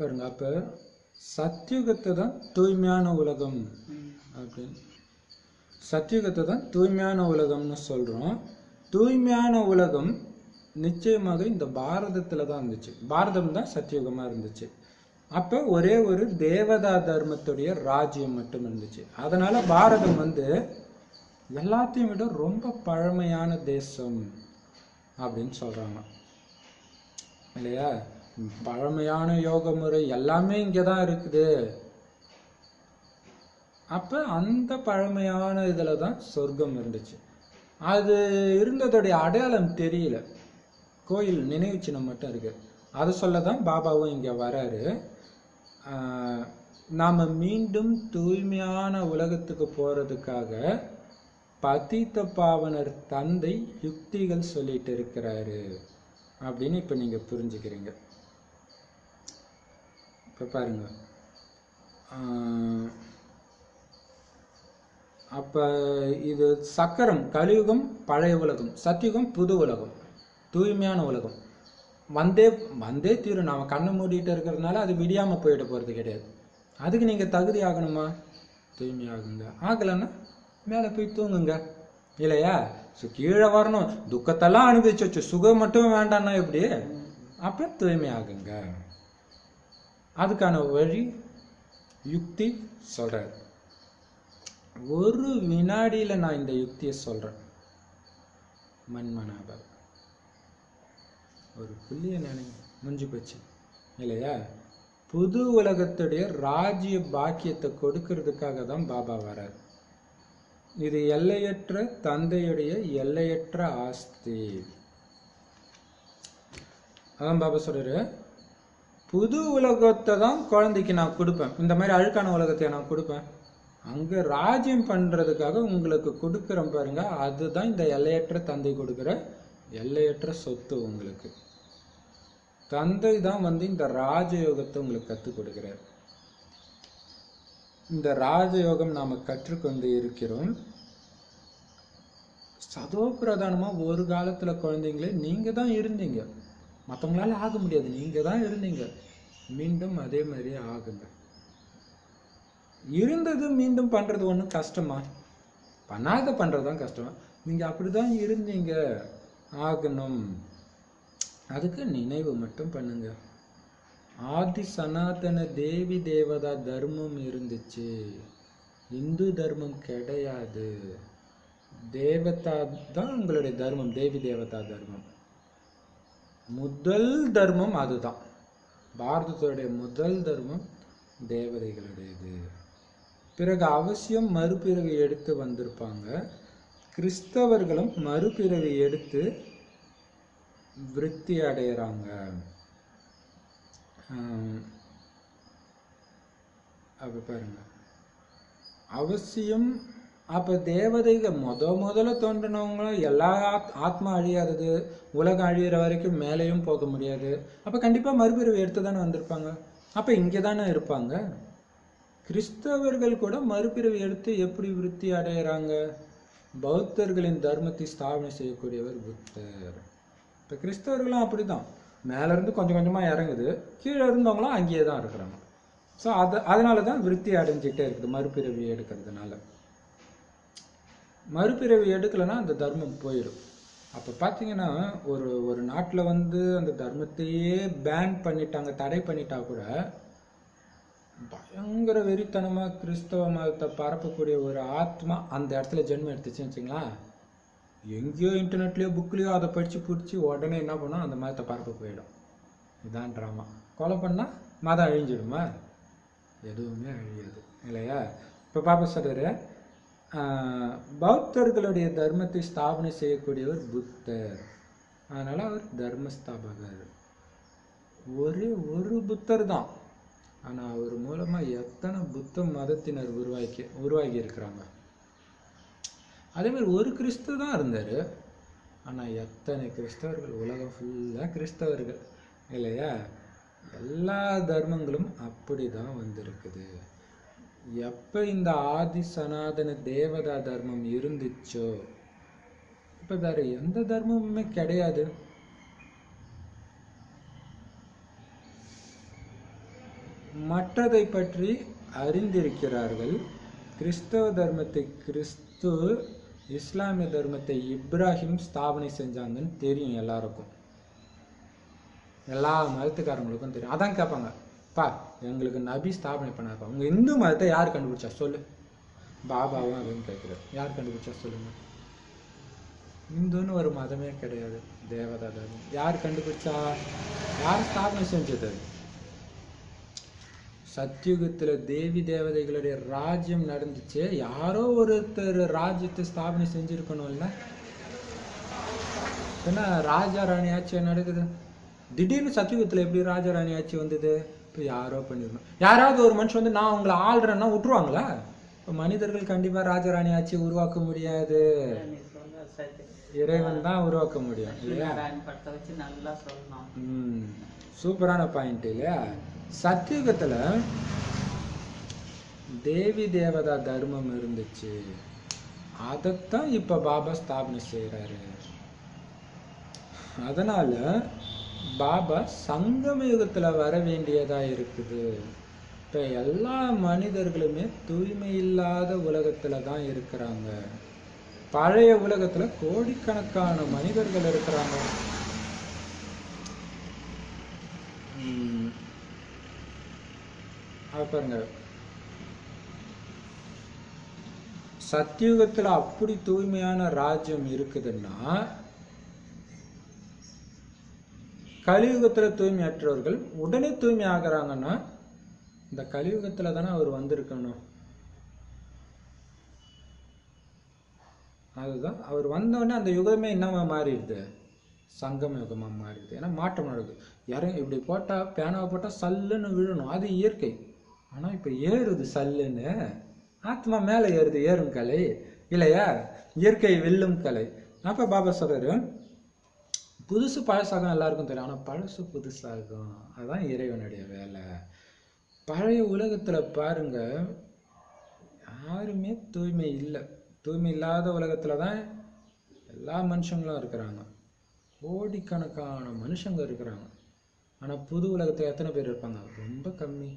பாருங்க. அப்போ சத்தியுகத்தை தான் தூய்மையான உலகம் அப்படின்னு, சத்தியுகத்தை தான் தூய்மையான உலகம்னு சொல்கிறோம். தூய்மையான உலகம் நிச்சயமாக இந்த பாரதத்தில் தான் இருந்துச்சு. பாரதம் தான் சத்தியுகமாக இருந்துச்சு. அப்போ ஒரே ஒரு தேவதா தர்மத்துடைய ராஜ்யம் மட்டும் இருந்துச்சு. அதனால பாரதம் எல்லாத்தையும் விட ரொம்ப பழமையான தேசம் அப்படின்னு சொல்றாங்க இல்லையா? பழமையான யோக முறை எல்லாமே இங்கே தான் இருக்குது. அப்போ அந்த பழமையான இதில் தான் சொர்க்கம் இருந்துச்சு. அது இருந்ததுடைய அடையாளம் தெரியல. கோயில் நினைவு சின்னம் மட்டும் இருக்கு. அதை சொல்ல தான் பாபாவும் இங்கே வராரு. நாம் மீண்டும் தூய்மையான உலகத்துக்கு போகிறதுக்காக பதித்த பாவனர் தந்தை யுக்திகள் சொல்லிட்டு இருக்கிறாரு அப்படின்னு இப்போ நீங்கள் புரிஞ்சுக்கிறீங்க. இப்போ பாருங்க, அப்போ இது சக்கரம் கலியுகம் பழைய உலகம், சத்தியுகம் புது உலகம், தூய்மையான உலகம். வந்தே தீரும். நாம் கண்ணை மூடிட்டு இருக்கிறதுனால அது விடியாமல் போயிட போகிறது கிடையாது. அதுக்கு நீங்கள் தகுதி ஆகணுமா? தூய்மையாகுங்க. ஆகலைன்னா மேலே போய் தூங்குங்க இல்லையா? கீழே வரணும், துக்கத்தெல்லாம் அனுபவிச்சு வச்சு சுகம் மட்டும் வேண்டாம்னா எப்படி? அப்போ தூய்மையாகுங்க. அதுக்கான வழி யுக்தி சொல்கிறார். ஒரு வினாடியில் நான் இந்த யுக்தியை சொல்கிறேன். மன்மனாபர் ஒரு புள்ளிய நினைங்க, முடிஞ்சு போச்சு இல்லையா? புது உலகத்துடைய ராஜ்ய பாக்கியத்தை கொடுக்கறதுக்காக தான் பாபா வரார். இது எல்லையற்ற தந்தையுடைய எல்லையற்ற ஆஸ்தி. அதான் பாபா சொல்றாரு, புது உலகத்தை தான் குழந்தைக்கு நான் கொடுப்பேன். இந்த மாதிரி அழுக்கான உலகத்தை நான் கொடுப்பேன். அங்கே ராஜ்யம் பண்ணுறதுக்காக உங்களுக்கு கொடுக்குறேன் பாருங்க. அதுதான் இந்த எல்லையற்ற தந்தை கொடுக்குற எல்லையற்ற சொத்து. உங்களுக்கு தந்தை தான் இந்த ராஜயோகத்தை உங்களுக்கு கற்றுக் கொடுக்கிறார். இந்த ராஜயோகம் நாம் கற்றுக்கொண்டு இருக்கிறோம். சதோ பிரதானமாக ஒரு காலத்தில் குழந்தைங்களே நீங்கள் தான் இருந்தீங்க. மற்றவங்களால ஆக முடியாது, நீங்கள் தான் இருந்தீங்க. மீண்டும் அதே மாதிரி ஆகுங்க. இருந்தது மீண்டும் பண்ணுறது ஒன்றும் கஷ்டமா? பண்ணாத பண்ணுறது தான் கஷ்டமா? நீங்கள் அப்படி தான் இருந்தீங்க, ஆகணும். அதுக்கு நினைவு மட்டும் பண்ணுங்க. ஆதி சனாதன தேவி தேவதா தர்மம் இருந்துச்சு, இந்து தர்மம் கிடையாது. தேவதா தான் உங்களுடைய தர்மம், தேவி தேவதா தர்மம். முதல் தர்மம் அதுதான். பாரதத்துடைய முதல் தர்மம் தேவதைகளுடையது. பிறகு அவசியம் மறுபிறவி எடுத்து வந்திருப்பாங்க. கிறிஸ்தவர்களும் மறுபிறவி எடுத்து விருத்தி அடைகிறாங்க. அப்ப பாருங்க, அவசியம். அப்ப தேவதைகள் முதல்ல தோன்றினவங்களும் எல்லா ஆத்மா அழியாதது, உலகம் அழியிற வரைக்கும் மேலேயும் போக முடியாது. அப்ப கண்டிப்பா மறுபிறவி எடுத்து தானே வந்திருப்பாங்க. அப்ப இங்கே தானே இருப்பாங்க. கிறிஸ்தவர்கள் கூட மறுபிறவி எடுத்து எப்படி விருத்தி அடைகிறாங்க? பௌத்தர்களின் தர்மத்தை ஸ்தாபனை செய்யக்கூடியவர் புத்தர். இப்போ கிறிஸ்தவர்களும் அப்படிதான், மேலேருந்து கொஞ்சம் கொஞ்சமாக இறங்குது, கீழே இருந்தவங்களும் அங்கேயே தான் இருக்கிறாங்க. ஸோ அதனால தான் விருத்தி அடைஞ்சிட்டே இருக்குது மறுபிறவி எடுக்கிறதுனால. மறுபிறவி எடுக்கலைன்னா அந்த தர்மம் போயிடும். அப்போ பார்த்தீங்கன்னா ஒரு நாட்டில் அந்த தர்மத்தையே பேன் பண்ணிட்டாங்க, தடை பண்ணிட்டா கூட பயங்கர வெறித்தனமாக கிறிஸ்தவ மதத்தை பரப்பக்கூடிய ஒரு ஆத்மா அந்த இடத்துல ஜென்மம் எடுத்துச்சுன்னு வச்சுங்களா, எங்கேயோ இன்டர்நெட்லேயோ புக்லேயோ அதை படித்து பிடிச்சி உடனே என்ன பண்ணோம், அந்த மதத்தை பரப்ப போயிடும். இதுதான் ட்ராமா. கொலை பண்ணால் மதம் அழிஞ்சிடுமா? எதுவுமே அழியாது இல்லையா? இப்போ பாப்பா சொல்கிறாரு, பௌத்தர்களுடைய தர்மத்தை ஸ்தாபனை செய்யக்கூடியவர் புத்தர். அதனால் அவர் தர்மஸ்தாபகர். ஒரு புத்தர் தான், ஆனால் அவர் மூலமாக எத்தனை புத்த மதத்தினர் உருவாகி இருக்கிறாங்க. அதேமாதிரி ஒரு கிறிஸ்து தான் இருந்தார், ஆனால் எத்தனை கிறிஸ்தவர்கள், உலகம் ஃபுல்லாக கிறிஸ்தவர்கள் இல்லையா? எல்லா தர்மங்களும் அப்படி தான் வந்திருக்குது. எப்போ இந்த ஆதி சனாதன தேவதா தர்மம் இருந்துச்சோ இப்போ வேற எந்த தர்மமுமே கிடையாது. மற்றதை பற்றி அறிந்திருக்கிறார்கள். கிறிஸ்தவ தர்மத்தை கிறிஸ்து, இஸ்லாமிய தர்மத்தை இப்ராஹிம் ஸ்தாபனை செஞ்சாங்கன்னு தெரியும் எல்லாருக்கும். எல்லா மதத்துக்காரங்களுக்கும் தெரியும். அதான் கேட்பாங்க, பா எங்களுக்கு நபி ஸ்தாபனை பண்ணாருப்பா, உங்க இந்து மதத்தை யார் கண்டுபிடிச்சா சொல்லு. பாபாவும் அதுன்னு கேட்குறாரு, யார் கண்டுபிடிச்சா சொல்லுங்க. இந்துன்னு ஒரு மதமே கிடையாது, தேவதா தர்மம். யார் கண்டுபிடிச்சா? யார் ஸ்தாபனை செஞ்சது? சத்தியுகத்துல தேவி தேவதைகளுடைய ராஜ்யம் நடந்துச்சு, யாரோ ஒருத்தர் ராஜ்யத்தை ஸ்தாபனை செஞ்சிருக்கணும்ல. ஏன்னா ராஜா ராணி ஆட்சி நடக்குது, திடீர்னு சத்தியுகத்துல எப்படி ராஜா ராணி ஆட்சி வந்தது? இப்போ யாரோ பண்ணிருக்கணும். யாராவது ஒரு மனுஷன் வந்து நான் உங்களை ஆள்றேன்னா விட்டுருவாங்களா? இப்போ மனிதர்கள் கண்டிப்பா ராஜராணி ஆட்சி உருவாக்க முடியாது, இறைவன் தான் உருவாக்க முடியும் இல்லையா? சூப்பரான பாயிண்ட் இல்லையா? சத்தியுகத்துல தேவி தேவதா தர்மம் இருந்துச்சு, அதைத்தான் இப்ப பாபா ஸ்தாபனை செய்யறாரு. அதனால பாபா சங்கம யுகத்துல வர வேண்டியதா இருக்குது. இப்ப எல்லா மனிதர்களுமே தூய்மை இல்லாத உலகத்துல தான் இருக்கிறாங்க. பழைய உலகத்துல கோடிக்கணக்கான மனிதர்கள் இருக்கிறாங்க. பாருங்க, சத்தியுகத்துல அப்படி தூய்மையான ராஜ்யம் இருக்குதுன்னா, கலியுகத்துல தூய்மையற்றவர்கள் உடனே தூய்மை ஆகிறாங்கன்னா இந்த கலியுகத்துல தானே அவர் வந்திருக்கணும். அதுதான் அவர் வந்தோடனே அந்த யுகமே என்னவா மாறிடுது? சங்கம யுகமா மாறிடுது. ஏன்னா மாற்றம் நடக்குது. யாரும் இப்படி போட்டா, பேனாவை போட்டா சல்லுன்னு விழணும், அது இயற்கை. ஆனா இப்ப ஏறுது சல்லுன்னு, ஆத்மா மேல ஏறுது, ஏறும் கலை இல்லையா? இயற்கை வெல்லும் கலை. அப்ப பாபா சொல்றாரு, புதுசு பழசாகும் எல்லாருக்கும் தெரியும், ஆனா பழசு புதுசாகும். அதுதான் இறைவனுடைய வேலை. பழைய உலகத்துல பாருங்க, யாருமே தூய்மை இல்லை. தூய்மை இல்லாத உலகத்துலதான் எல்லா மனுஷங்களும் இருக்கிறாங்க, கோடிக்கணக்கான மனுஷங்க இருக்கிறாங்க. ஆனா புது உலகத்துல எத்தனை பேர் இருப்பாங்க? ரொம்ப கம்மி.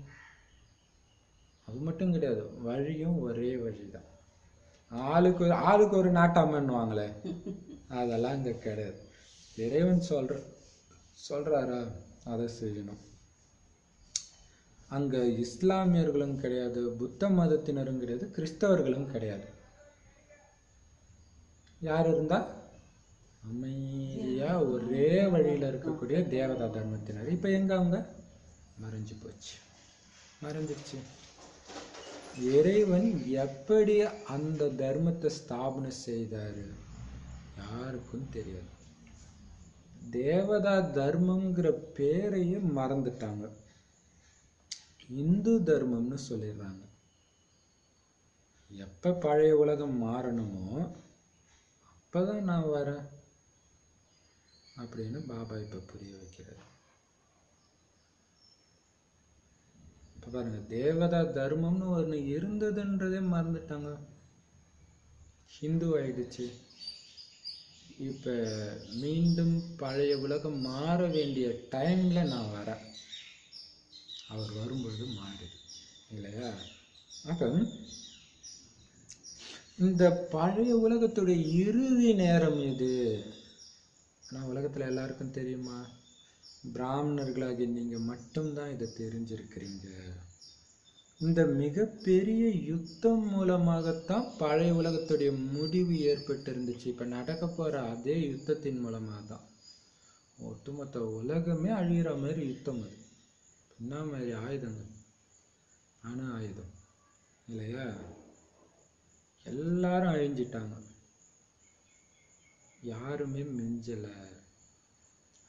அது மட்டும் கிடையாது, வழியும் ஒரே வழிதான். ஆளுக்கு ஒரு நாட்டாமன்னுவாங்களே, அதெல்லாம் இங்க கிடையாது. இறைவன் சொல்றாரா அதை செய்யணும். அங்க இஸ்லாமியர்களும் கிடையாது, புத்த மதத்தினரும் கிடையாது, கிறிஸ்தவர்களும் கிடையாது. யார் இருந்தா? அமைதியா ஒரே வழியில இருக்கக்கூடிய தேவதா தர்மத்தினர். இப்ப எங்க அவங்க? மறைஞ்சு போச்சு, மறைஞ்சிருச்சு. இறைவன் எப்படி அந்த தர்மத்தை ஸ்தாபனை செய்தாரு யாருக்கும் தெரியாது. தேவதா தர்மம்ங்கிற பேரையே மறந்துட்டாங்க, இந்து தர்மம்னு சொல்லிடுறாங்க. எப்ப பழைய உலகம் மாறணுமோ அப்பதான் நான் வரேன் அப்படின்னு பாபா இப்ப புரிய வைக்கிறார். இப்ப பாருங்க, தேவதா தர்மம்னு ஒண்ணு இருந்ததுன்றதே மறந்துட்டாங்க, ஹிந்து ஆயிடுச்சு. இப்ப மீண்டும் பழைய உலகம் மாற வேண்டிய டைம்ல நான் வரேன், அவர் வரும்பொழுது மாறுது இல்லையா? அப்ப இந்த பழைய உலகத்துடைய இறுதி நேரம் எது? ஆனா உலகத்துல எல்லாருக்கும் தெரியுமா? பிராமணர்களாகிய நீங்க மட்டும்தான் இதை தெரிஞ்சிருக்கிறீங்க. இந்த மிகப்பெரிய யுத்தம் மூலமாகத்தான் பழைய உலகத்துடைய முடிவு ஏற்பட்டு இருந்துச்சு. இப்ப நடக்க போற அதே யுத்தத்தின் மூலமாக தான் ஒட்டுமொத்த உலகமே அழிகிற மாதிரி யுத்தம். அது என்ன மாதிரி ஆயுதங்கள்? அணு ஆயுதம் இல்லையா? எல்லாரும் அழிஞ்சிட்டாங்க, யாருமே மிஞ்சல.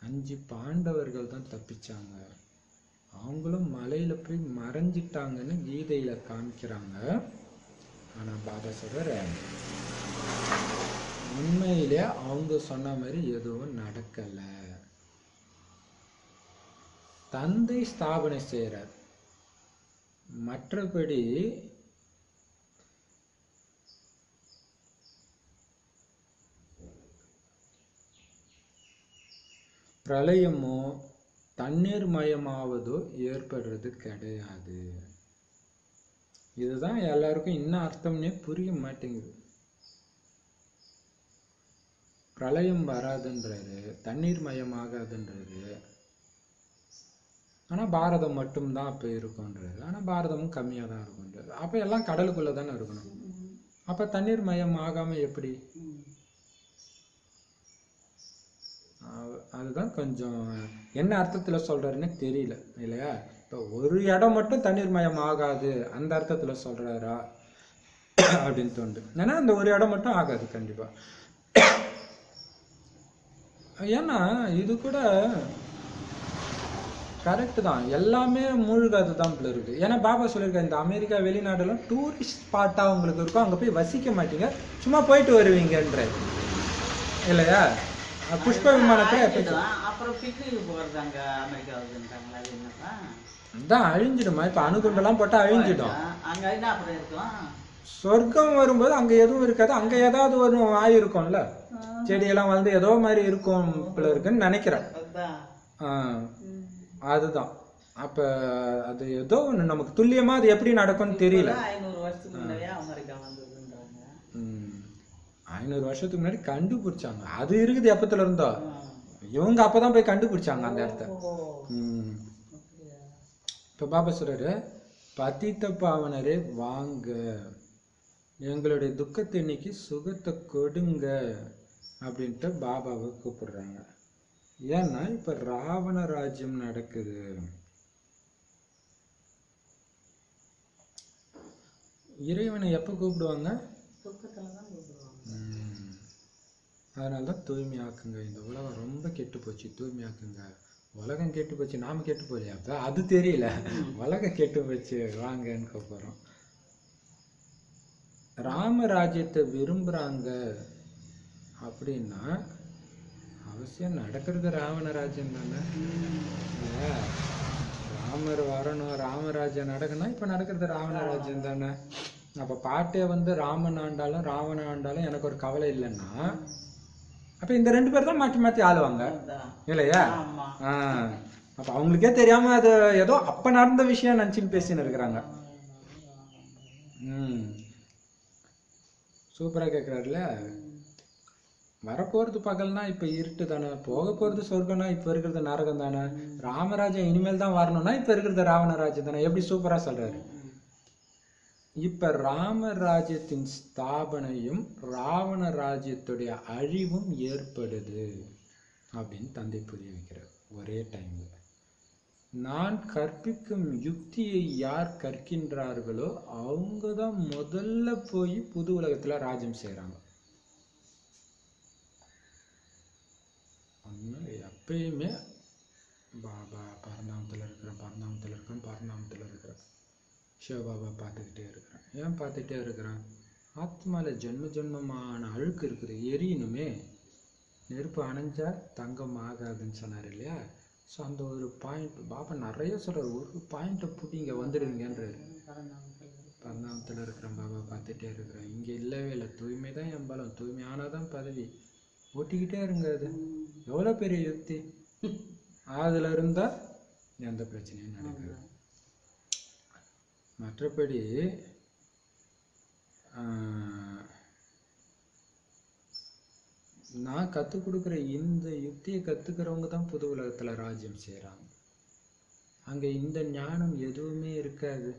5 பாண்டவர்கள் தான் தப்பிச்சாங்க, அவங்களும் மலையில போய் மறைஞ்சிட்டாங்கன்னு கீதையில காமிக்கிறாங்க. ஆனா பாபா சொல்ற, உண்மையிலே அவங்க சொன்ன மாதிரி எதுவும் நடக்கல. தந்தை ஸ்தாபனை செய்யறார், மற்றபடி பிரளயமோ தண்ணீர் மயமாவதோ ஏற்படுறது கிடையாது. இதுதான் எல்லாருக்கும் இன்னும் அர்த்தம்னே புரிய மாட்டேங்குது. பிரளயம் வராதுன்றாரு, தண்ணீர் மயமாகாதுன்றாரு, ஆனா பாரதம் மட்டும்தான் அப்ப இருக்கும்ன்றாரு. ஆனா பாரதமும் கம்மியா தான் இருக்கும்ன்றாரு. அப்ப எல்லாம் கடலுக்குள்ள தானே இருக்கணும். அப்ப தண்ணீர் மயம் ஆகாம எப்படி? அதுதான் கொஞ்சம் என்ன அர்த்தத்துல சொல்றாருன்னு தெரியல இல்லையா. இப்ப ஒரு இடம் மட்டும் தண்ணீர் மயம் ஆகாது அந்த அர்த்தத்துல சொல்றாரா அப்படின்னு தோணுது. ஏன்னா அந்த ஒரு இடம் மட்டும் ஆகாது கண்டிப்பா. ஏன்னா இது கூட கரெக்ட் தான், எல்லாமே மூழ்காது தான் இருக்கு. ஏன்னா பாபா சொல்லியிருக்காரு, இந்த அமெரிக்கா வெளிநாடுலாம் டூரிஸ்ட் ஸ்பாட்டா உங்களுக்கு இருக்கும், அங்க போய் வசிக்க மாட்டீங்க, சும்மா போயிட்டு வருவீங்கன்ற இல்லையா. புஷ்ப விமானத்தை தான் அழிஞ்சிடுமா. இப்ப அணுகுண்டெல்லாம் போட்டா அழிஞ்சிடும். சொர்க்கம் வரும்போது அங்க எதுவும் இருக்காது, அங்க ஏதாவது ஒரு ஆயிருக்கும்ல, செடியெல்லாம் வந்து ஏதோ மாதிரி இருக்கும் இருக்குன்னு நினைக்கிறேன். அதுதான் அப்ப அது ஏதோ ஒண்ணு நமக்கு துல்லியமா அது எப்படி நடக்கும்னு தெரியல. 500 வருஷத்துக்கு முன்னாடி கண்டுபிடிச்சாங்க. அது இருக்குது எப்பத்துல இருந்தோ, இவங்க அப்பதான் போய் கண்டுபிடிச்சாங்க அந்த இடத்த. இப்ப பாபா சொல்றாரு, பதித்த பாவனரே வாங்க, எங்களுடைய துக்கத்தை இன்னைக்கு சுகத்தை கொடுங்க அப்படின்ட்டு பாபாவை கூப்பிடுறாங்க. ஏன்னா இப்ப ராவண ராஜ்யம் நடக்குது. இறைவனை எப்ப கூப்பிடுவாங்க? அதனாலதான் தூய்மையாக்குங்க, இந்த உலகம் ரொம்ப கெட்டு போச்சு, தூய்மையாக்குங்க. உலகம் கெட்டு போச்சு, நாம கெட்டு போலையா? அப்ப அது தெரியல, உலகம் கெட்டு போச்சு வாங்கன்னு கூப்பிடுறோம். ராமராஜ்யத்தை விரும்புறாங்க அப்படின்னா அவசியம் நடக்கிறது ராவண ராஜ்யம் தானே. ராமர் வரணும், ராமராஜ்யம் நடக்கணும், இப்ப நடக்கிறது ராவண ராஜ்யம் தானே. அப்ப பாட்டே வந்து ராமன் ஆண்டாலும் ராவண ஆண்டாலும் எனக்கு ஒரு கவலை இல்லைன்னா, அப்ப இந்த 2 பேர் தான் மாற்றி மாற்றி ஆளுவாங்க இல்லையா. அப்ப அவங்களுக்கே தெரியாம அது ஏதோ அப்ப நடந்த விஷயம் நினைச்சுன்னு பேசின்னு இருக்கிறாங்க. சூப்பரா கேக்குறாருல. வரப்போறது பகல்னா இப்ப இருட்டு தானே, போக போறது சொர்க்கம்னா இப்ப இருக்கிறது நரகம் தானே, ராமராஜ்யம் இனிமேல் தான் வரணும்னா இப்ப இருக்கிறது ராவணராஜ்யம் தானே. எப்படி சூப்பரா சொல்றாரு. இப்ப ராமராஜ்யத்தின் ஸ்தாபனையும் ராவண ராஜ்யத்துடைய அழிவும் ஏற்படுது அப்படின்னு தந்தை புரிய வைக்கிறார் ஒரே டைம்ல. நான் கற்பிக்கும் யுக்தியை யார் கற்கின்றார்களோ அவங்கதான் முதல்ல போய் புது உலகத்துல ராஜ்யம் செய்யறாங்க. எப்பயுமே பாபா பரந்தாமத்துல இருக்கிறேன், சிவபாபா பார்த்துக்கிட்டே இருக்கிறேன். ஏன் பார்த்துட்டே இருக்கிறேன்? ஆத்மால ஜென்ம ஜென்மமான அழுக்கு இருக்குது, எரியணுமே. நெருப்பு அணைஞ்சா தங்கம் ஆகாதுன்னு சொன்னார் இல்லையா. ஸோ அந்த ஒரு பாயிண்ட் பாபா நிறைய சொல்றாரு, ஒரு பாயிண்ட்டை புட்டிங்க வந்துடுவீங்கன்றாரு. பரந்தாமத்தில் இருக்கிறேன், பாபா பார்த்துட்டே இருக்கிறேன், இங்கே இல்லவே இல்லை, தூய்மை தான் என் பலம், தூய்மையானதான் பதவி, ஓட்டிக்கிட்டே இருங்க. அது எவ்வளோ பெரிய யுக்தி. அதுல இருந்தா எந்த பிரச்சனையும் நடக்காது. மற்றபடி நான் கற்றுக் கொடுக்குற இந்த யுக்தியை கற்றுக்கிறவங்க தான் புது உலகத்துல ராஜ்யம் செய்கிறாங்க. அங்க இந்த ஞானம் எதுவுமே இருக்காது.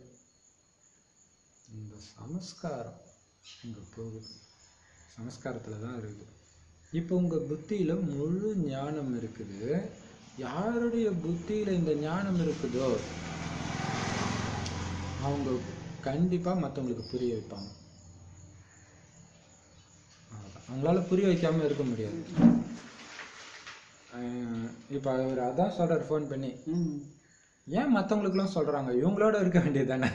இந்த சமஸ்காரம் இங்க போகுது, சமஸ்காரத்துல தான் இருக்குது. இப்போ உங்க புத்தியில முழு ஞானம் இருக்குது. யாருடைய புத்தியில இந்த ஞானம் இருக்குதோ அவங்க கண்டிப்பா மற்றவங்களுக்கு புரிய வைப்பாங்க. அவங்களால புரிய வைக்காம இருக்க முடியாது. இப்ப அவர் அதான் சொல்றாரு ஃபோன் பண்ணி, ஏன் மற்றவங்களுக்குலாம் சொல்றாங்க, இவங்களோட இருக்க வேண்டியது தானே.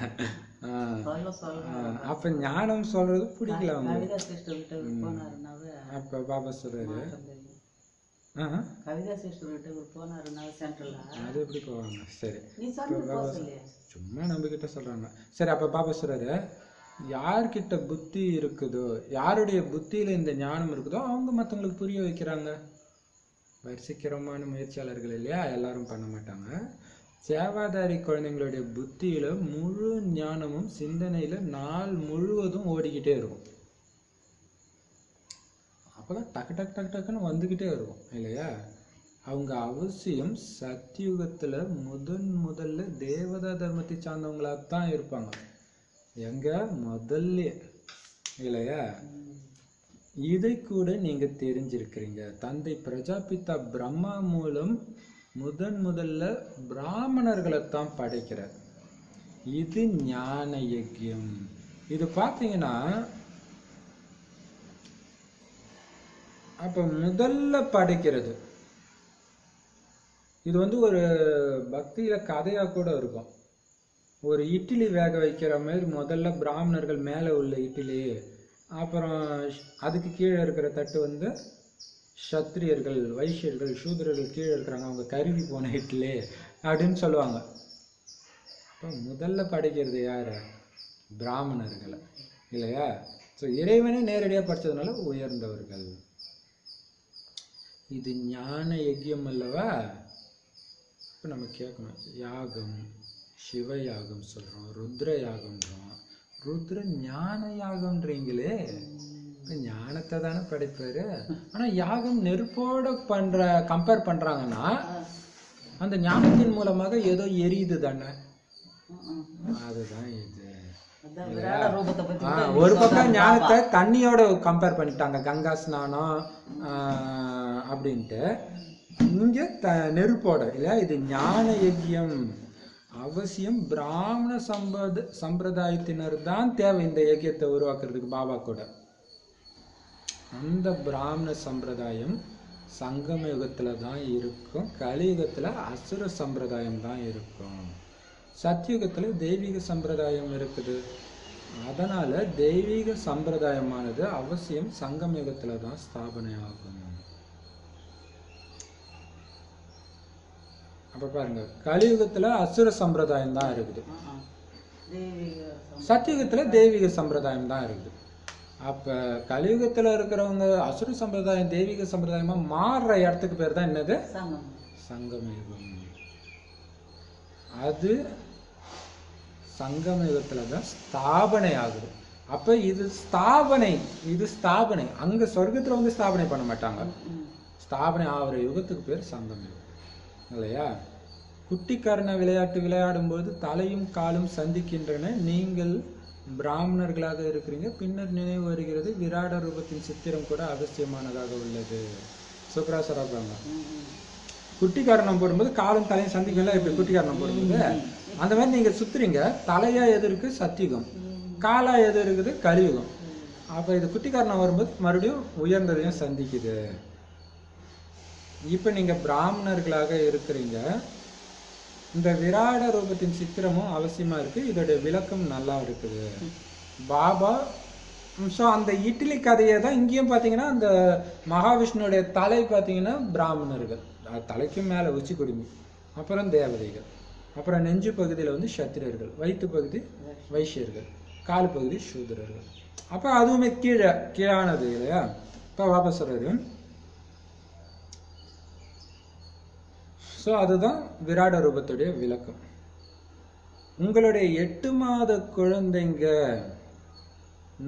அப்ப ஞானம் சொல்றது பிடிக்கல அவங்க. அப்ப பாபா சொல்றாரு, அது எப்படி போவாங்க? சரி, சும்மா நம்ம கிட்ட சொல்றாங்க. சரி, அப்ப பாபா சொல்றாரு, யார்கிட்ட புத்தி இருக்குதோ, யாருடைய புத்தியில இந்த ஞானம் இருக்குதோ அவங்க மற்றவங்களுக்கு புரிய வைக்கிறாங்க. வரிசைக்கிரமான முயற்சியாளர்கள் இல்லையா, எல்லாரும் பண்ண மாட்டாங்க. சேவாதாரி குழந்தைங்களுடைய புத்தியில முழு ஞானமும் சிந்தனையில நாள் முழுவதும் ஓடிக்கிட்டே இருக்கும். அப்பதான் டக்கு டக்கு டக்கு டக்குன்னு வந்துக்கிட்டே இருக்கும் இல்லையா. அவங்க அவசியம் சத்தியுகத்துல முதல்ல தேவதா தர்மத்தை சார்ந்தவங்களாத்தான் இருப்பாங்க. எங்க முதல்ல இல்லையா. இதை கூட நீங்க தெரிஞ்சிருக்கிறீங்க. தந்தை பிரஜாபிதா பிரம்மா மூலம் முதல்ல பிராமணர்களைத்தான் படைக்கிறார். இது ஞான யஜ்யம். இது பார்த்தீங்கன்னா அப்ப முதல்ல படைக்கிறது இது ஒரு பக்தியில கதையா கூட இருக்கும். ஒரு இட்லி வேக வைக்கிற மாதிரி முதல்ல பிராமணர்கள் மேல உள்ள இட்லி, அப்புறம் அதுக்கு கீழே இருக்கிற தட்டு சத்திரியர்கள், வைசியர்கள், சூத்திரர்கள் கீழே இருக்கிறாங்க, அவங்க கருவி போன இட்லி அப்படின்னு சொல்லுவாங்க. இப்போ முதல்ல படைக்கிறது யாரு? பிராமணர்களை இல்லையா. ஸோ இறைவனை நேரடியாக படித்ததுனால உயர்ந்தவர்கள். இது ஞான யஜ்யம் அல்லவா. இப்போ நம்ம கேட்கணும், யாகம் சிவ யாகம் சொல்கிறோம், ருத்ர யாகம்ன்றோம். ருத்ர ஞான யாகம்ன்றீங்களே, இப்போ ஞானத்தை தானே படைப்பாரு. ஆனால் யாகம் நெருப்போட கம்பேர் பண்ணுறாங்கன்னா அந்த ஞானத்தின் மூலமாக ஏதோ எரியுது தானே. அதுதான் இது. ஒரு பக்கம் ஞானத்தை தண்ணியோட கம்பேர் பண்ணிட்டாங்க, கங்கா ஸ்நானம் அப்படின்ட்டு. இங்க நெருப்போட இல்லையா. இது ஞான யஜ்யம். அவசியம் பிராமண சம்பிரதாயத்தினர் தான் தேவை இந்த யஜ்யத்தை உருவாக்குறதுக்கு. பாபா கூட அந்த பிராமண சம்பிரதாயம் சங்கம யுகத்துல தான் இருக்கும். கலியுகத்துல அசுர சம்பிரதாயம் தான் இருக்கும். சத்தியுகத்துல தெய்வீக சம்பிரதாயம் இருக்குது. அதனால தெய்வீக சம்பிரதாயமானது அவசியம் சங்கம யுகத்துல தான் ஸ்தாபனை ஆகும். அப்ப பாருங்க, கலியுகத்துல அசுர சம்பிரதாயம் தான் இருக்குது, சத்தியுகத்துல தெய்வீக சம்பிரதாயம் தான் இருக்குது. அப்ப கலியுகத்துல இருக்கிறவங்க அசுர சம்பிரதாயம் தெய்வீக சம்பிரதாயமா மாறுற இடத்துக்கு பேர் தான் என்னது? சங்கம யுகம். அது சங்கம யுகத்துல தான் ஸ்தாபனை ஆகுது. அப்ப இது ஸ்தாபனை. அங்க சொர்க்கத்துல ஸ்தாபனை பண்ண மாட்டாங்க. ஸ்தாபனை ஆகிற யுகத்துக்கு பேர் சங்கம யுகம் இல்லையா. குட்டிக்காரன விளையாட்டு விளையாடும்போது தலையும் காலும் சந்திக்கின்றன. நீங்கள் பிராமணர்களாக இருக்கிறீங்க. பின்னர் நினைவு வருகிறது, விராட ரூபத்தின் சித்திரம் கூட அவசியமானதாக உள்ளது. சுப்ராசராங்க குட்டிக்காரணம் போடும்போது காலும் தலையும் சந்திக்கல. இப்படி குட்டிக்காரணம் போடும்போது அந்த மாதிரி நீங்க சுத்துறீங்க. தலையா எது இருக்கு? சத்தியுகம். காலா எது இருக்குது? கலியுகம். அப்ப இது குட்டிக்காரணம் வரும்போது மறுபடியும் உயர்ந்ததையும் சந்திக்குது. இப்ப நீங்க பிராமணர்களாக இருக்கிறீங்க. இந்த விராட ரூபத்தின் சித்திரமும் அவசியமா இருக்கு. இதோட விளக்கம் நல்லா இருக்குது. பாபா ஸோ அந்த இட்லி கதையை தான் இங்கேயும் பார்த்தீங்கன்னா அந்த மகாவிஷ்ணுடைய தலை பார்த்தீங்கன்னா பிராமணர்கள், தலைக்கும் மேலே உச்சி குடுமி, அப்புறம் தேவதைகள், அப்புறம் நெஞ்சு பகுதியில் சத்திரர்கள், வயிற்று பகுதி வைசியர்கள், கால் பகுதி சூத்திரர்கள். அப்போ அதுவுமே கீழானது இல்லையா. இப்போ பாபா சொல்றாரு. ஸோ அதுதான் விராட ரூபத்துடைய விளக்கம். உங்களுடைய 8 மாத குழந்தைங்க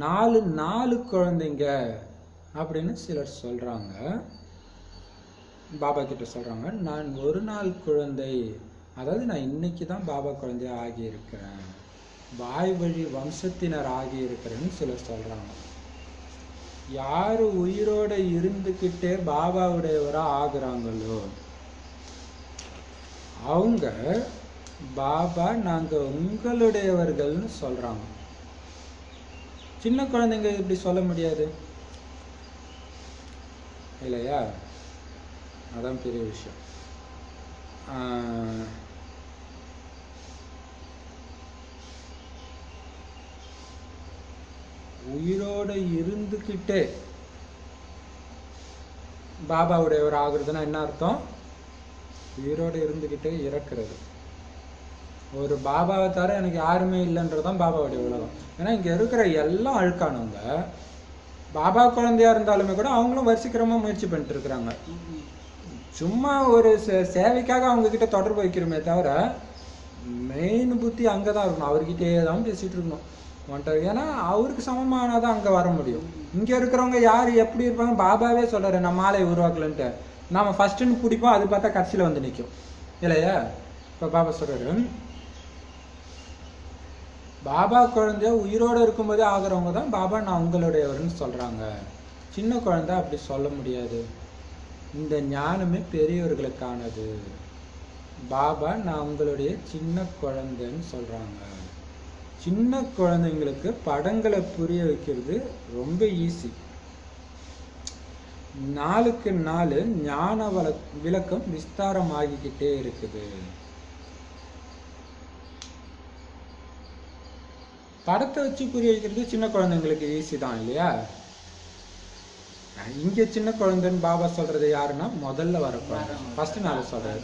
4 குழந்தைங்க அப்படின்னு சிலர் சொல்றாங்க. பாபா கிட்ட சொல்றாங்க, நான் ஒரு நாள் குழந்தை, அதாவது நான் இன்னைக்கு தான் பாபா குழந்தைய ஆகி இருக்கிறேன், வாய் வழி வம்சத்தினர் ஆகி இருக்கிறேன்னு சிலர் சொல்றாங்க. யாரு உயிரோட இருந்துக்கிட்டே பாபாவுடையவரா ஆகுறாங்களோ அவங்க பாபா நாங்க உங்களுடையவர்கள்னு சொல்றாங்க. சின்ன குழந்தைங்க இப்படி சொல்ல முடியாது இல்லையா. அதான் பெரிய விஷயம். உயிரோட இருந்துக்கிட்டே பாபாவுடையவர் ஆகுறதுன்னா என்ன அர்த்தம்? உயிரோடு இருந்துக்கிட்டே இறக்குறது. ஒரு பாபாவை தவிர எனக்கு யாருமே இல்லைன்றதுதான் பாபாவுடைய உலகம். ஏன்னா இங்க இருக்கிற எல்லாம் அழுக்கானவங்க. பாபா குழந்தையா இருந்தாலுமே கூட அவங்களும் வரிசைக்கிரமா முயற்சி பண்ணிட்டு இருக்கிறாங்க. சும்மா ஒரு சேவைக்காக அவங்க கிட்ட தொடர்பு வைக்கிறோமே தவிர மெயின் புத்தி அங்கதான் இருக்கணும். அவர்கிட்டே தான் பேசிட்டு இருக்கணும் வந்துட்டாரு. ஏன்னா அவருக்கு சமமானதான் அங்க வர முடியும். இங்க இருக்கிறவங்க யாரு எப்படி இருப்பாங்க, பாபாவே சொல்றாரு நம்ம ஆளை உருவாக்கலன்ட்டு. நாம ஃபர்ஸ்ட்னு பிடிப்போம், அது பார்த்தா கடைசியில வந்து நிற்கும் இல்லையா. இப்ப பாபா சொல்றாரு, பாபா குழந்தைய உயிரோட இருக்கும்போதே ஆகிறவங்க தான் பாபா நான் உங்களுடையவர்னு சொல்றாங்க. சின்ன குழந்தை அப்படி சொல்ல முடியாது. இந்த ஞானமே பெரியவர்களுக்கானது. பாபா நான் உங்களுடைய சின்ன குழந்தைன்னு சொல்றாங்க. சின்ன குழந்தைங்களுக்கு படங்களை புரிய வைக்கிறது ரொம்ப ஈஸி. நாளுக்கு நாள் ஞான விளக்கம் விஸ்தாரமாகிக்கிட்டே இருக்குது. படத்தை வச்சு புரிய வைக்கிறது சின்ன குழந்தைங்களுக்கு ஈஸி தான் இல்லையா. இங்க சின்ன குழந்தைன்னு பாபா சொல்றது யாருன்னா முதல்ல வர குழந்தை, ஃபர்ஸ்ட் நாள் சொல்றாரு.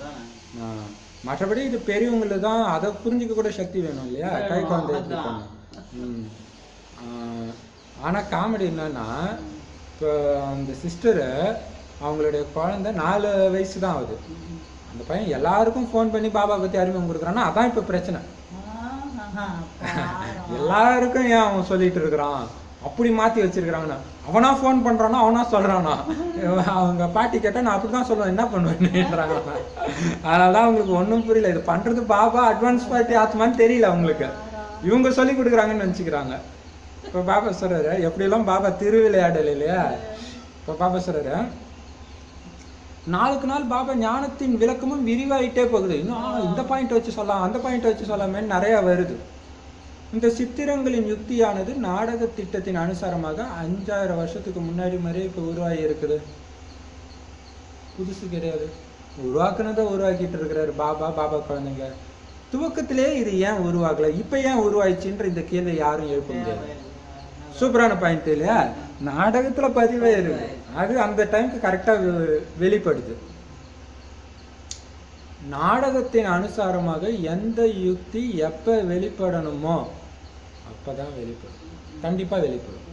மற்றபடி இது பெரியவங்களுக்கு தான் அதை புரிஞ்சுக்க கூட சக்தி வேணும் இல்லையா. கை குழந்தை எப்படி பண்ணும். ஆனா காமெடி என்னன்னா, இப்போ அந்த சிஸ்டரு அவங்களுடைய குழந்தை 4 வயசு தான் ஆகுது. அந்த பையன் எல்லாருக்கும் ஃபோன் பண்ணி பாபா பத்தி அறிமுகம் கொடுக்குறான்னா அதான் இப்ப பிரச்சனை. எல்லாருக்கும் ஏன் அவன் சொல்லிட்டு இருக்கிறான், அப்படி மாத்தி வச்சிருக்கிறாங்கண்ணா. அவனா ஃபோன் பண்றானா, அவனா சொல்றானா. அவங்க பாட்டி கேட்டா நான் அப்படிதான் சொல்லுவேன், என்ன பண்ணுவேன்றாங்க. அதனாலதான் அவங்களுக்கு ஒன்றும் புரியல. இது பண்றது பாபா அட்வான்ஸ் பார்ட்டி ஆத்மான்னு தெரியல அவங்களுக்கு. இவங்க சொல்லி கொடுக்குறாங்கன்னு நினைச்சுக்கிறாங்க. இப்ப பாபா சொல்றாரு, எப்படியெல்லாம் பாபா திருவிளையாடல் இல்லையா. இப்ப பாபா சொல்றாரு, நாளுக்கு நாள் பாபா ஞானத்தின் விளக்கமும் விரிவாயிட்டே போகுது. இன்னும் இந்த பாயிண்ட் வச்சு சொல்லலாம், அந்த பாயிண்ட் வச்சு சொல்லாமே நிறைய வருது. இந்த சித்திரங்களின் யுக்தியானது நாடக திட்டத்தின் அனுசாரமாக 5000 வருஷத்துக்கு முன்னாடி மாதிரியே இப்ப உருவாகி இருக்குது. புதுசு கிடையாது. உருவாக்குனதை உருவாக்கிட்டு இருக்கிறாரு பாபா. பாபா குழந்தைங்க துவக்கத்திலே இது ஏன் உருவாக்கல, இப்ப ஏன் உருவாயிடுச்சுன்ற இந்த கேள்வி யாரும் எழுப்ப முடியாது. சூப்பரான பாயிண்ட் இல்லையா. நாடகத்துல பதிவே இருக்கு, அது அந்த டைமுக்கு கரெக்டா வெளிப்படுது. நாடகத்தின் அனுசாரமாக எந்த யுக்தி எப்ப வெளிப்படணுமோ அப்பதான் வெளிப்படும், கண்டிப்பா வெளிப்படும்.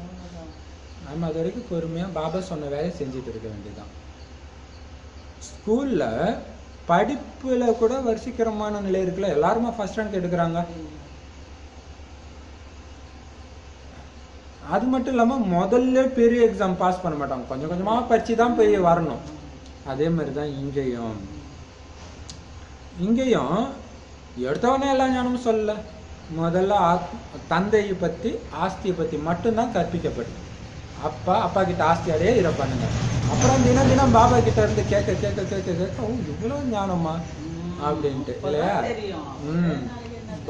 நம்ம அது வரைக்கும் பொறுமையா பாபா சொன்ன வேலையை செஞ்சுட்டு இருக்க வேண்டியதுதான். ஸ்கூல்ல படிப்புல கூட வரிசைக்கரமான நிலை இருக்குல்ல, எல்லாருமே ஃபர்ஸ்ட் ரேங்க் எடுக்கிறாங்க. அது மட்டும் இல்லாம முதல்ல பெரிய எக்ஸாம் பாஸ் பண்ண மாட்டாங்க, கொஞ்சம் கொஞ்சமா படிச்சு தான் போய் வரணும். அதே மாதிரிதான் இங்கேயும் எடுத்தவனே எல்லா ஞானமும் சொல்லல. முதல்ல தந்தையை பத்தி ஆஸ்தியை பத்தி மட்டும்தான் கற்பிக்கப்பட்டு, அப்பா கிட்ட ஆஸ்தி அடைய இதை பண்ணுங்க. அப்புறம் தினம் தினம் பாபா கிட்ட இருந்து கேட்க கேட்க கேட்க கேட்க இவ்வளவு ஞானமா அப்படின்ட்டு இல்லையா.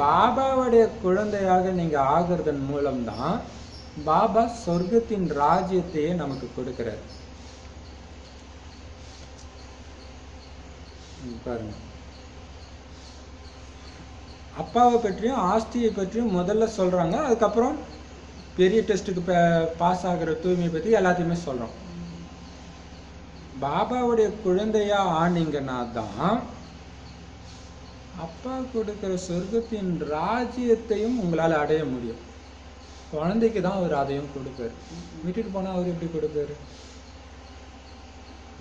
பாபாவுடைய குழந்தையாக நீங்க ஆகுறதன் மூலம்தான் பாபா சொர்க்கத்தின் ராஜ்யத்தையே நமக்கு கொடுக்கிறார். பாருங்க, அப்பாவை பற்றியும் ஆஸ்தியை பற்றியும் முதல்ல சொல்றாங்க. அதுக்கப்புறம் பெரிய டெஸ்ட்டுக்கு பாஸ் ஆகிற தூய்மையை பற்றி எல்லாத்தையுமே சொல்றோம். பாபாவுடைய குழந்தையா ஆனீங்கன்னா தான் அப்பா கொடுக்கிற சொர்க்கத்தின் ராஜ்யத்தையும் உங்களால அடைய முடியும். குழந்தைக்கு தான் அவர் அதையும் கொடுப்பாரு, விட்டுட்டு போனா அவர் எப்படி கொடுப்பாரு.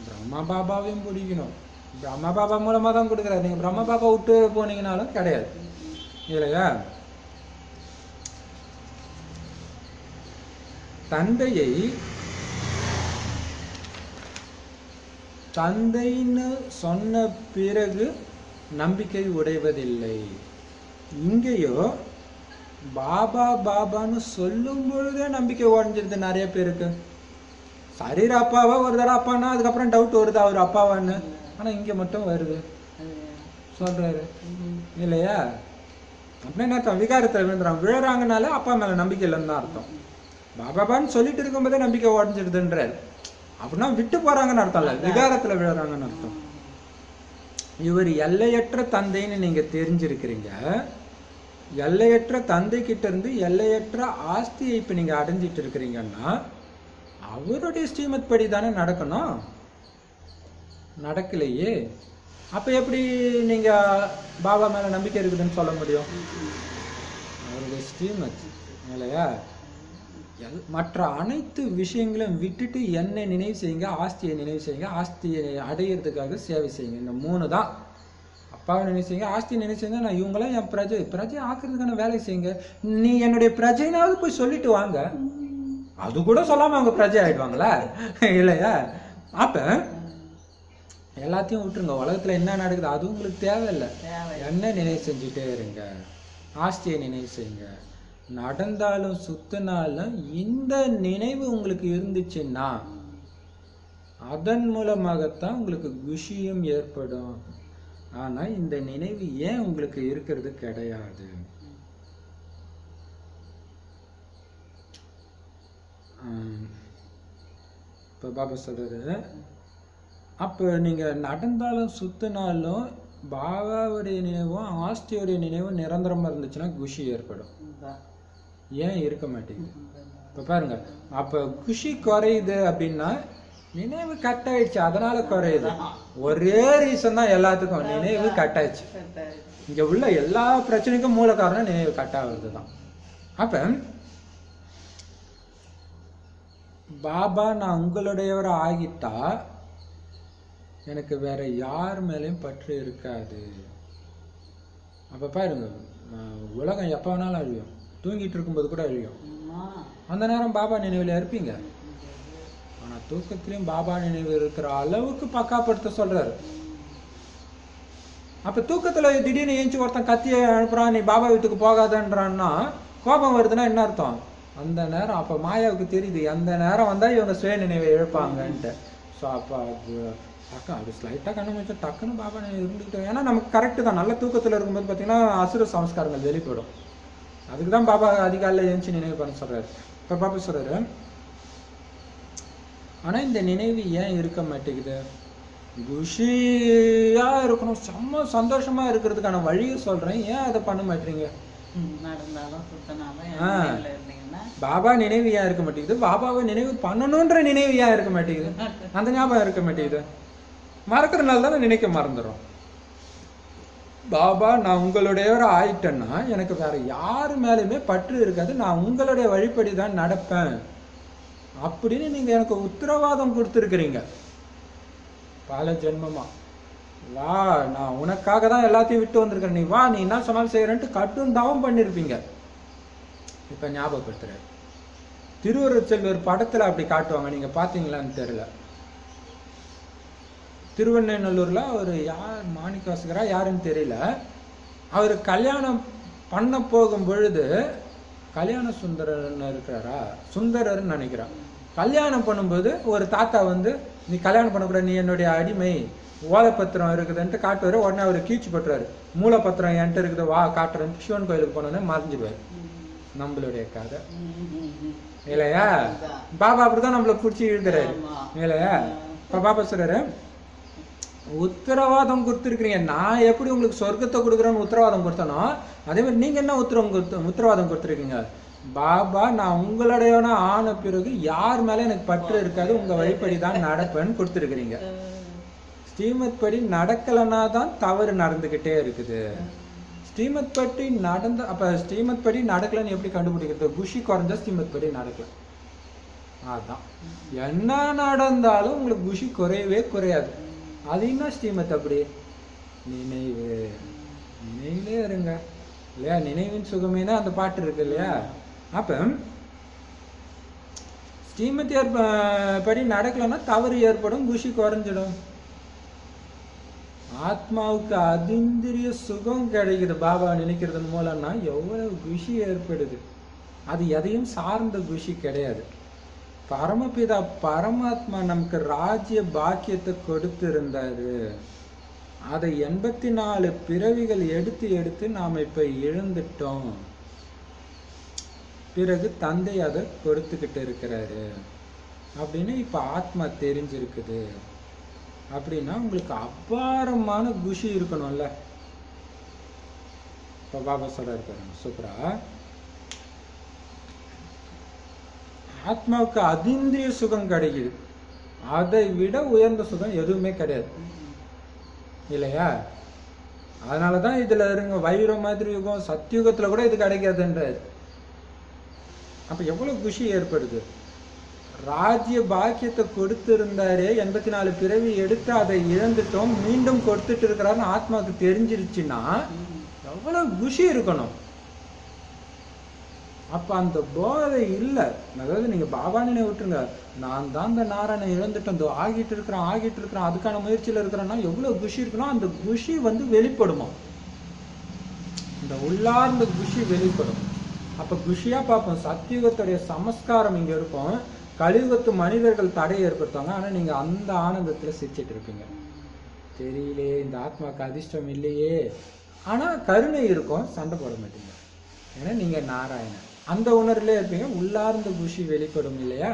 பிரம்மா பாபாவையும் பிடிக்கணும், பிரம்மா பாபா மூலமா தான் கொடுக்குறாரு. நீங்க பிரம்மா பாபா விட்டு போனீங்கன்னாலும் கிடையாது இல்லையா. தந்தையை தந்தைன்னு சொன்ன பிறகு நம்பிக்கை உடைவதில்லை. இங்கேயோ பாபா பாபான்னு சொல்லும் பொழுதே நம்பிக்கை உடைஞ்சிருது நிறைய பேருக்கு. சரீர அப்பாவா ஒரு தடவை அப்பான்னா அதுக்கப்புறம் டவுட் வருது அவர் அப்பாவான்னு. ஆனா இங்க மட்டும் வருது சொல்றாரு இல்லையா. அப்படின்னா அர்த்தம் விகாரத்துல விழுறாங்கனால அப்பா மேல நம்பிக்கை இல்லைன்னு தான் அர்த்தம். பாபான்னு சொல்லிட்டு இருக்கும்போதே நம்பிக்கை உடஞ்சிடுதுன்றாரு. அப்படின்னா விட்டு போறாங்கன்னு அர்த்தம் இல்ல, விகாரத்துல விழுறாங்கன்னு அர்த்தம். இவர் எல்லையற்ற தந்தைன்னு நீங்க தெரிஞ்சிருக்கிறீங்க. எல்லையற்ற தந்தை கிட்ட இருந்து எல்லையற்ற ஆஸ்தியை இப்ப நீங்க அடைஞ்சிட்டு இருக்கிறீங்கன்னா அவருடைய ஸ்ரீமத் படி தானே நடக்கணும். நடக்கலையே, அப்ப எப்படி நீங்க பாபா மேல நம்பிக்கை இருக்குதுன்னு சொல்ல முடியும். அவருடைய ஸ்ரீமத் இல்லையா. மற்ற அனைத்து விஷயங்களையும் விட்டுட்டு என்னை நினைவு செய்யுங்க, ஆஸ்தியை நினைவு செய்யுங்க, ஆஸ்தியை அடையிறதுக்காக சேவை செய்யுங்க. இந்த 3 தான். அப்பாவை நினைவு செய்யுங்க, ஆஸ்தியை நினைவு செய்யுங்க, நான் இவங்களாம் என் பிரஜை ஆக்குறதுக்கான வேலை செய்யுங்க. நீ என்னுடைய பிரஜைனாவது போய் சொல்லிட்டு வாங்க. அது கூட சொல்லாம அவங்க பிரஜை ஆயிடுவாங்களா இல்லையா? அப்ப எல்லாத்தையும் விட்டுருங்க. உலகத்துல என்ன நடக்குது அது உங்களுக்கு தேவையில்லை. என்ன நினைவு செஞ்சுட்டே இருங்க, ஆஸ்தியை நினைவு செய்யுங்க. நடந்தாலும் சுத்தினாலும் இந்த நினைவு உங்களுக்கு இருந்துச்சுன்னா அதன் மூலமாகத்தான் உங்களுக்கு குஷியும் ஏற்படும். ஆனா இந்த நினைவு ஏன் உங்களுக்கு இருக்கிறது கிடையாது. இப்ப பாபா சொல்றாரு, அப்ப நீங்க நடந்தாலும் சுத்தினாலும் பாபாவுடைய நினைவும் ஆஸ்தியோடைய நினைவும் நிரந்தரமா இருந்துச்சுன்னா குஷி ஏற்படும். ஏன் இருக்க மாட்டேங்குது? இப்ப பாருங்க, அப்ப குஷி குறையுது அப்படின்னா நினைவு கட் ஆயிடுச்சு, அதனால குறையுது. ஒரே ரீசன் தான் எல்லாத்துக்கும், நினைவு கட் ஆயிடுச்சு. இங்க உள்ள எல்லா பிரச்சனைக்கும் மூல காரணம் நினைவு கட் ஆகுறதுதான். அப்ப பாபா நான் உங்களுடையவரை ஆகிட்டா எனக்கு வேற யார் மேலேயும் பற்று இருக்காது. அப்ப பாருங்க, உலகம் எப்ப வேணாலும் அழியும், தூங்கிட்டு இருக்கும்போது கூட அழியும். அந்த நேரம் பாபா நினைவுல இருப்பீங்க. ஆனா தூக்கத்திலையும் பாபா நினைவு இருக்கிற அளவுக்கு பக்காப்படுத்த சொல்றாரு. அப்ப தூக்கத்துல திடீர்னு ஏஞ்சி ஒருத்தன் கத்தியை அனுப்புறான், நீ பாபா வீட்டுக்கு போகாதன்றான்னா கோபம் வருதுன்னா என்ன அர்த்தம்? அந்த நேரம் அப்ப மாயாவுக்கு தெரியுது அந்த நேரம் வந்தா இவங்க சுய நினைவை இழப்பாங்கன்ட்டு. ஸோ அப்போ அப்படி ஸ்லைட்டாக கண்ணு முடிச்சா டக்குன்னு பாபா இருந்துக்கிட்டோம். ஏன்னா நமக்கு கரெக்டு தான், நல்ல தூக்கத்தில் இருக்கும்போது பார்த்தீங்கன்னா அசுர சம்ஸ்காரங்கள் வெளிப்படும். அதுக்கு தான் பாபா அதிகாலையில் எழுந்துச்சு நினைவு பண்ண சொல்றாரு. இப்போ பாபா சொல்றாரு, ஆனா இந்த நினைவு ஏன் இருக்க மாட்டேங்குது? குஷியா இருக்கணும், செம்ம சந்தோஷமா இருக்கிறதுக்கான வழியை சொல்றேன், ஏன் அதை பண்ண மாட்டீங்க? பாபா நினைவு ஏன் இருக்க மாட்டேங்குது? பாபாவை நினைவு பண்ணணும்ன்ற நினைவு ஏன் இருக்க மாட்டேங்குது? அந்த ஞாபகம் இருக்க மாட்டேங்குது. மறக்கிறதுனால தான் நினைக்க மறந்துடும். பாபா நான் உங்களுடையவரை ஆயிட்டேன்னா எனக்கு வேற யாரு மேலுமே பற்று இருக்காது, நான் உங்களுடைய வழிபடி தான் நடப்பேன் அப்படின்னு நீங்க எனக்கு உத்தரவாதம் கொடுத்துருக்கிறீங்க பல ஜென்மமா. வா, நான் உனக்காக தான் எல்லாத்தையும் விட்டு வந்திருக்கேன், நீ வா, நீ என்ன சொன்னாலும் செய்யறேன்ட்டு கட்டும் தவம் பண்ணிருப்பீங்க. இப்ப ஞாபகப்படுத்துறேன், திருவருட் செல்வர் படத்துல அப்படி காட்டுவாங்க, நீங்க பாத்தீங்களான்னு தெரியல. திருவண்ணநல்லூர்ல ஒரு யார் மாணிக்கவாசகரா யாருன்னு தெரியல, அவர் கல்யாணம் பண்ண போகும் பொழுது கல்யாண சுந்தரன் இருக்கிறாரா, சுந்தரர்னு நினைக்கிறான். கல்யாணம் பண்ணும்போது ஒரு தாத்தா வந்து நீ கல்யாணம் பண்ணக்கூடாது, நீ என்னுடைய அடிமை, ஓலைப்பத்திரம் இருக்குதுன்ட்டு காட்டுவாரு. உடனே அவர் கீழ்ச்சி பட்டுறாரு, மூலப்பத்திரம் என்கிட்ட இருக்குது வா காட்டுறேன். சிவன் கோயிலுக்கு போனோன்னே மறைஞ்சிடுவார். நம்மளுடைய கதை இல்லையா? பாபா அப்படிதான் நம்மளை பிடிச்சி இழுக்கிறாரு இல்லையா? இப்ப பாபா சொல்றாரு, உத்தரவாதம் கொடுத்துருக்கீங்க, நான் எப்படி உங்களுக்கு சொர்க்கத்தை கொடுக்குறேன்னு உத்தரவாதம் கொடுத்தனோ அதே மாதிரி நீங்க என்ன உத்தரவாதம் கொடுத்துருக்கீங்க? பாபா நான் உங்களுடையவனா ஆன பிறகு யார் மேல எனக்கு பற்று இருக்காது, உங்க வழிப்படி தான் நடப்பேன்னு கொடுத்துருக்கிறீங்க. ஸ்ரீமத் படி நடக்கலன்னா தான் தவறு நடந்துகிட்டே இருக்குது. ஸ்ரீமத் படி நடந்த அப்ப ஸ்ரீமத் படி நடக்கலன்னு எப்படி கண்டுபிடிக்கிறது? குஷி குறைஞ்சா ஸ்ரீமத் படி நடக்கல. அதுதான், என்ன நடந்தாலும் உங்களுக்கு குஷி குறையவே குறையாது. அது என்ன ஸ்ரீமத் அப்படி? நினைவு, நினைவுலே இருங்க இல்லையா? நினைவின் சுகமேனா அந்த பாட்டு இருக்கு இல்லையா? அப்ப ஸ்ரீமத் படி நடக்கலன்னா தவறு ஏற்படும், குஷி குறைஞ்சிடும். ஆத்மாவுக்கு அதீந்திரிய சுகம் கிடைக்குது பாபா நினைக்கிறது மூலம்னா எவ்வளவு குஷி ஏற்படுது. அது எதையும் சார்ந்த குஷி கிடையாது. பரமபிதா பரமாத்மா நமக்கு ராஜ்ய பாக்கியத்தை கொடுத்து இருந்தாரு. அதை 84 பிறவிகள் எடுத்து எடுத்து நாம இப்ப இழந்துட்டோம். பிறகு தந்தை அதை கொடுத்துக்கிட்டு இருக்கிறாரு அப்படின்னு இப்ப ஆத்மா தெரிஞ்சிருக்குது. அப்படின்னா உங்களுக்கு அபாரமான குஷி இருக்கணும்ல. இப்ப பாபா சொல்றாரு பாருங்க சூப்பரா, ஆத்மாவுக்கு அதீந்திரிய சுகம் கிடைக்குது, அதை விட உயர்ந்த சுகம் எதுவுமே கிடையாது இல்லையா? அதனாலதான் இதுல இருங்க வைரம் மாதிரி யுகம் சத்தியுகத்துல கூட இது கிடைக்காதுன்றாரு. அப்ப எவ்வளவு குஷி ஏற்படுது. ராஜ்ய பாக்கியத்தை கொடுத்திருந்தாரு, 84 பிறவி எடுத்து அதை இழந்துட்டோம், மீண்டும் கொடுத்துட்டு இருக்கிறாருன்னு ஆத்மாவுக்கு தெரிஞ்சிருச்சுன்னா எவ்வளவு குஷி இருக்கணும். அப்ப அந்த போதை இல்லை. அதாவது நீங்க பாபா நினைவு விட்டுருங்க, நான் தான் இந்த நாராயணை இழந்துட்டேன், ஆகிட்டு இருக்கிறேன் அதுக்கான முயற்சியில இருக்கிறேன்னா எவ்வளவு குஷி இருக்கணும். அந்த குஷி வெளிப்படுமா, இந்த உள்ளார்ந்த குஷி வெளிப்படும். அப்ப குஷியா பார்ப்போம். சத்தியுகத்துடைய சமஸ்காரம் இங்க இருக்கும், கலியுகத்து மனிதர்கள் தடையை ஏற்படுத்துவாங்க. ஆனா நீங்க அந்த ஆனந்தத்துல சிரிச்சிட்டு இருப்பீங்க. தெரியலையே, இந்த ஆத்மாவுக்கு அதிர்ஷ்டம் இல்லையே, ஆனா கருணை இருக்கும், சண்டை போட மாட்டீங்க. ஏன்னா நீங்க நாராயணன், அந்த உணர்வுல இருப்பீங்க. உள்ளார்ந்த குஷி வெளிப்படும் இல்லையா.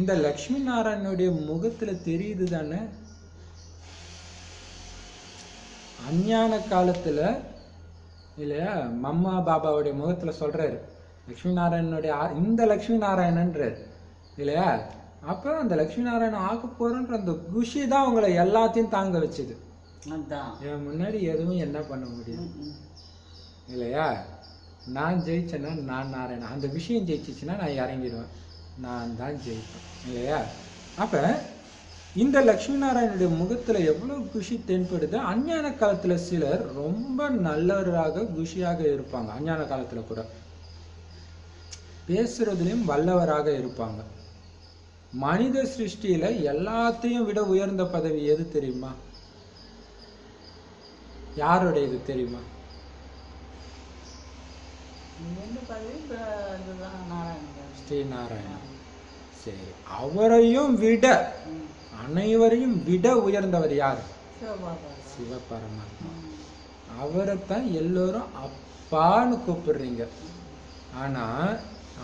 இந்த லக்ஷ்மி நாராயணனுடைய முகத்துல தெரியுது தானே. அஞ்ஞான காலத்துல இல்லையா, மம்மா பாபாவுடைய முகத்துல சொல்றாரு லக்ஷ்மி நாராயணனுடைய இந்த லக்ஷ்மி நாராயணன்றாரு இல்லையா. அப்ப அந்த லக்ஷ்மி நாராயணன் ஆக போறன்ற அந்த குஷி தான் உங்களை எல்லாத்தையும் தாங்க வச்சுது. என் முன்னாடி எதுவும் என்ன பண்ண முடியும் இல்லையா. நான் ஜெயிச்சேன்னா நான் நாராயணன், அந்த விஷயம் ஜெயிச்சிச்சுன்னா நான் இறங்கிடுவேன், நான் தான் ஜெயிப்பேன் இல்லையா. அப்ப இந்த லக்ஷ்மி நாராயணனுடைய முகத்துல எவ்வளவு குஷி தென்படுது. அஞ்ஞான காலத்துல சிலர் ரொம்ப நல்லவராக குஷியாக இருப்பாங்க. அஞ்ஞான காலத்துல கூட பேசுறதுலயும் வல்லவராக இருப்பாங்க. மனித சிருஷ்டியில எல்லாத்தையும் விட உயர்ந்த பதவி எது தெரியுமா? யாருடைய இது தெரியுமா? ஸ்ரீநாராயணன். சரி, அவரையும் விட அனைவரையும் விட உயர்ந்தவர் யார்? சிவபரமாத்மா. அவரைத்தான் எல்லோரும் அப்பான்னு கூப்பிடுறீங்க. ஆனா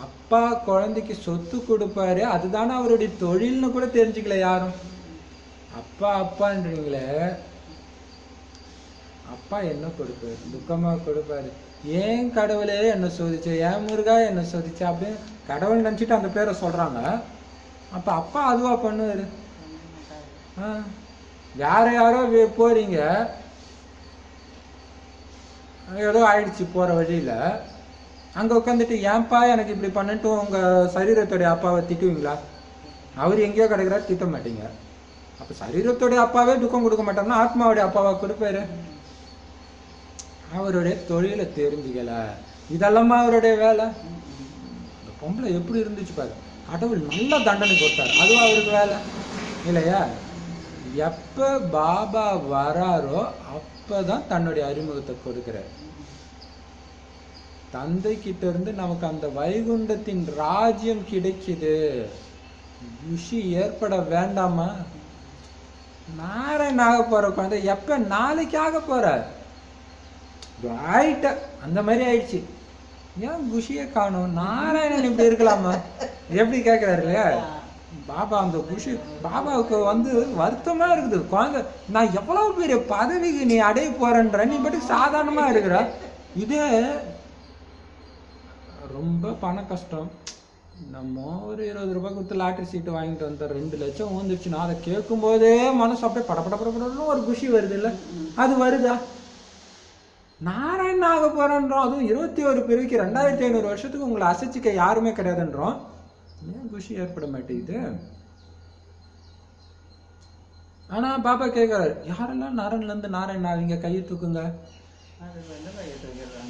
அப்பா குழந்தைக்கு சொத்து கொடுப்பாரு, அதுதானே அவருடைய தொழில்னு கூட தெரிஞ்சுக்கல யாரும். அப்பா அப்பான்றீங்களே, அப்பா என்ன கொடுப்பாரு? துக்கமா கொடுப்பாரு. ஏன் கடவுளே என்ன சோதிச்ச, ஏன் முருகா என்ன சோதிச்ச அப்படின்னு கடவுள் நினைச்சிட்டு அந்த பேரை சொல்றாங்க. அப்ப அப்பா அதுவா பண்ணுவாரு? வேற யாரோ போறீங்க, ஏதோ ஆயிடுச்சு போற வழியில, அங்க உட்காந்துட்டு ஏன்பா எனக்கு இப்படி பண்ணிட்டு உங்க சரீரத்துடைய அப்பாவை திட்டுவீங்களா? அவர் எங்கேயோ கிடைக்கிறாரு, திட்ட மாட்டீங்க. அப்ப சரீரத்துடைய அப்பாவே துக்கம் கொடுக்க மாட்டாருன்னா ஆத்மாவுடைய அப்பாவா கொடுப்பாரு? அவருடைய தொழிலை தெரிஞ்சுக்கல, இதெல்லாமா அவருடைய வேலை? இந்த பொம்பளை எப்படி இருந்துச்சு பாரு, கடவுள் நல்ல தண்டனை கொடுத்தாரு, அதுவும் அவருக்கு வேலை இல்லையா. எப்ப பாபா வராரோ அப்பதான் தன்னுடைய அறிமுகத்தை கொடுக்கிறார். தந்தை கிட்ட இருந்து நமக்கு அந்த வைகுண்டத்தின் ராஜ்யம் கிடைக்குது, குஷி ஏற்பட வேண்டாமா? நாராயணன் ஆக போற குழந்தை எப்ப நாளைக்கு ஆக போற ஆயிட்ட, அந்த மாதிரி ஆயிடுச்சு. ஏன் குஷியை காணும்? நாராயணன் இப்படி இருக்கலாமா? எப்படி கேட்கிறாரு இல்லையா பாபா. அந்த குஷி பாபாவுக்கு வருத்தமா இருக்குது. குழந்தை நான் எவ்வளவு பெரிய பதவிக்கு நீ அடைய போறன்ற, நீ பற்றி சாதாரணமா இருக்கிற. இதே ரொம்ப பண கஷ்டம், நம்ம ஒரு 20 ரூபாய் கொடுத்து லாட்டரி சீட்டு வாங்கிட்டு வந்த 2 லட்சம் வந்துருச்சுன்னா அதை கேட்கும் போதே மனசு அப்படியே படப்படப்படப்படன்னு ஒரு குஷி வருது இல்ல, அது வருதா? நாராயணன் ஆக போறோன்றோம், அதுவும் 21 பிறவிக்கு 2500 வருஷத்துக்கு உங்களை அசைச்சிக்க யாருமே கிடையாதுன்றோம். ஏன் குஷி ஏற்பட மாட்டேங்குது? ஆனா பாபா கேட்கிறாரு, யாரெல்லாம் நாராயண்ல இருந்து நாராயணன் ஆவீங்க கையை தூக்குங்க.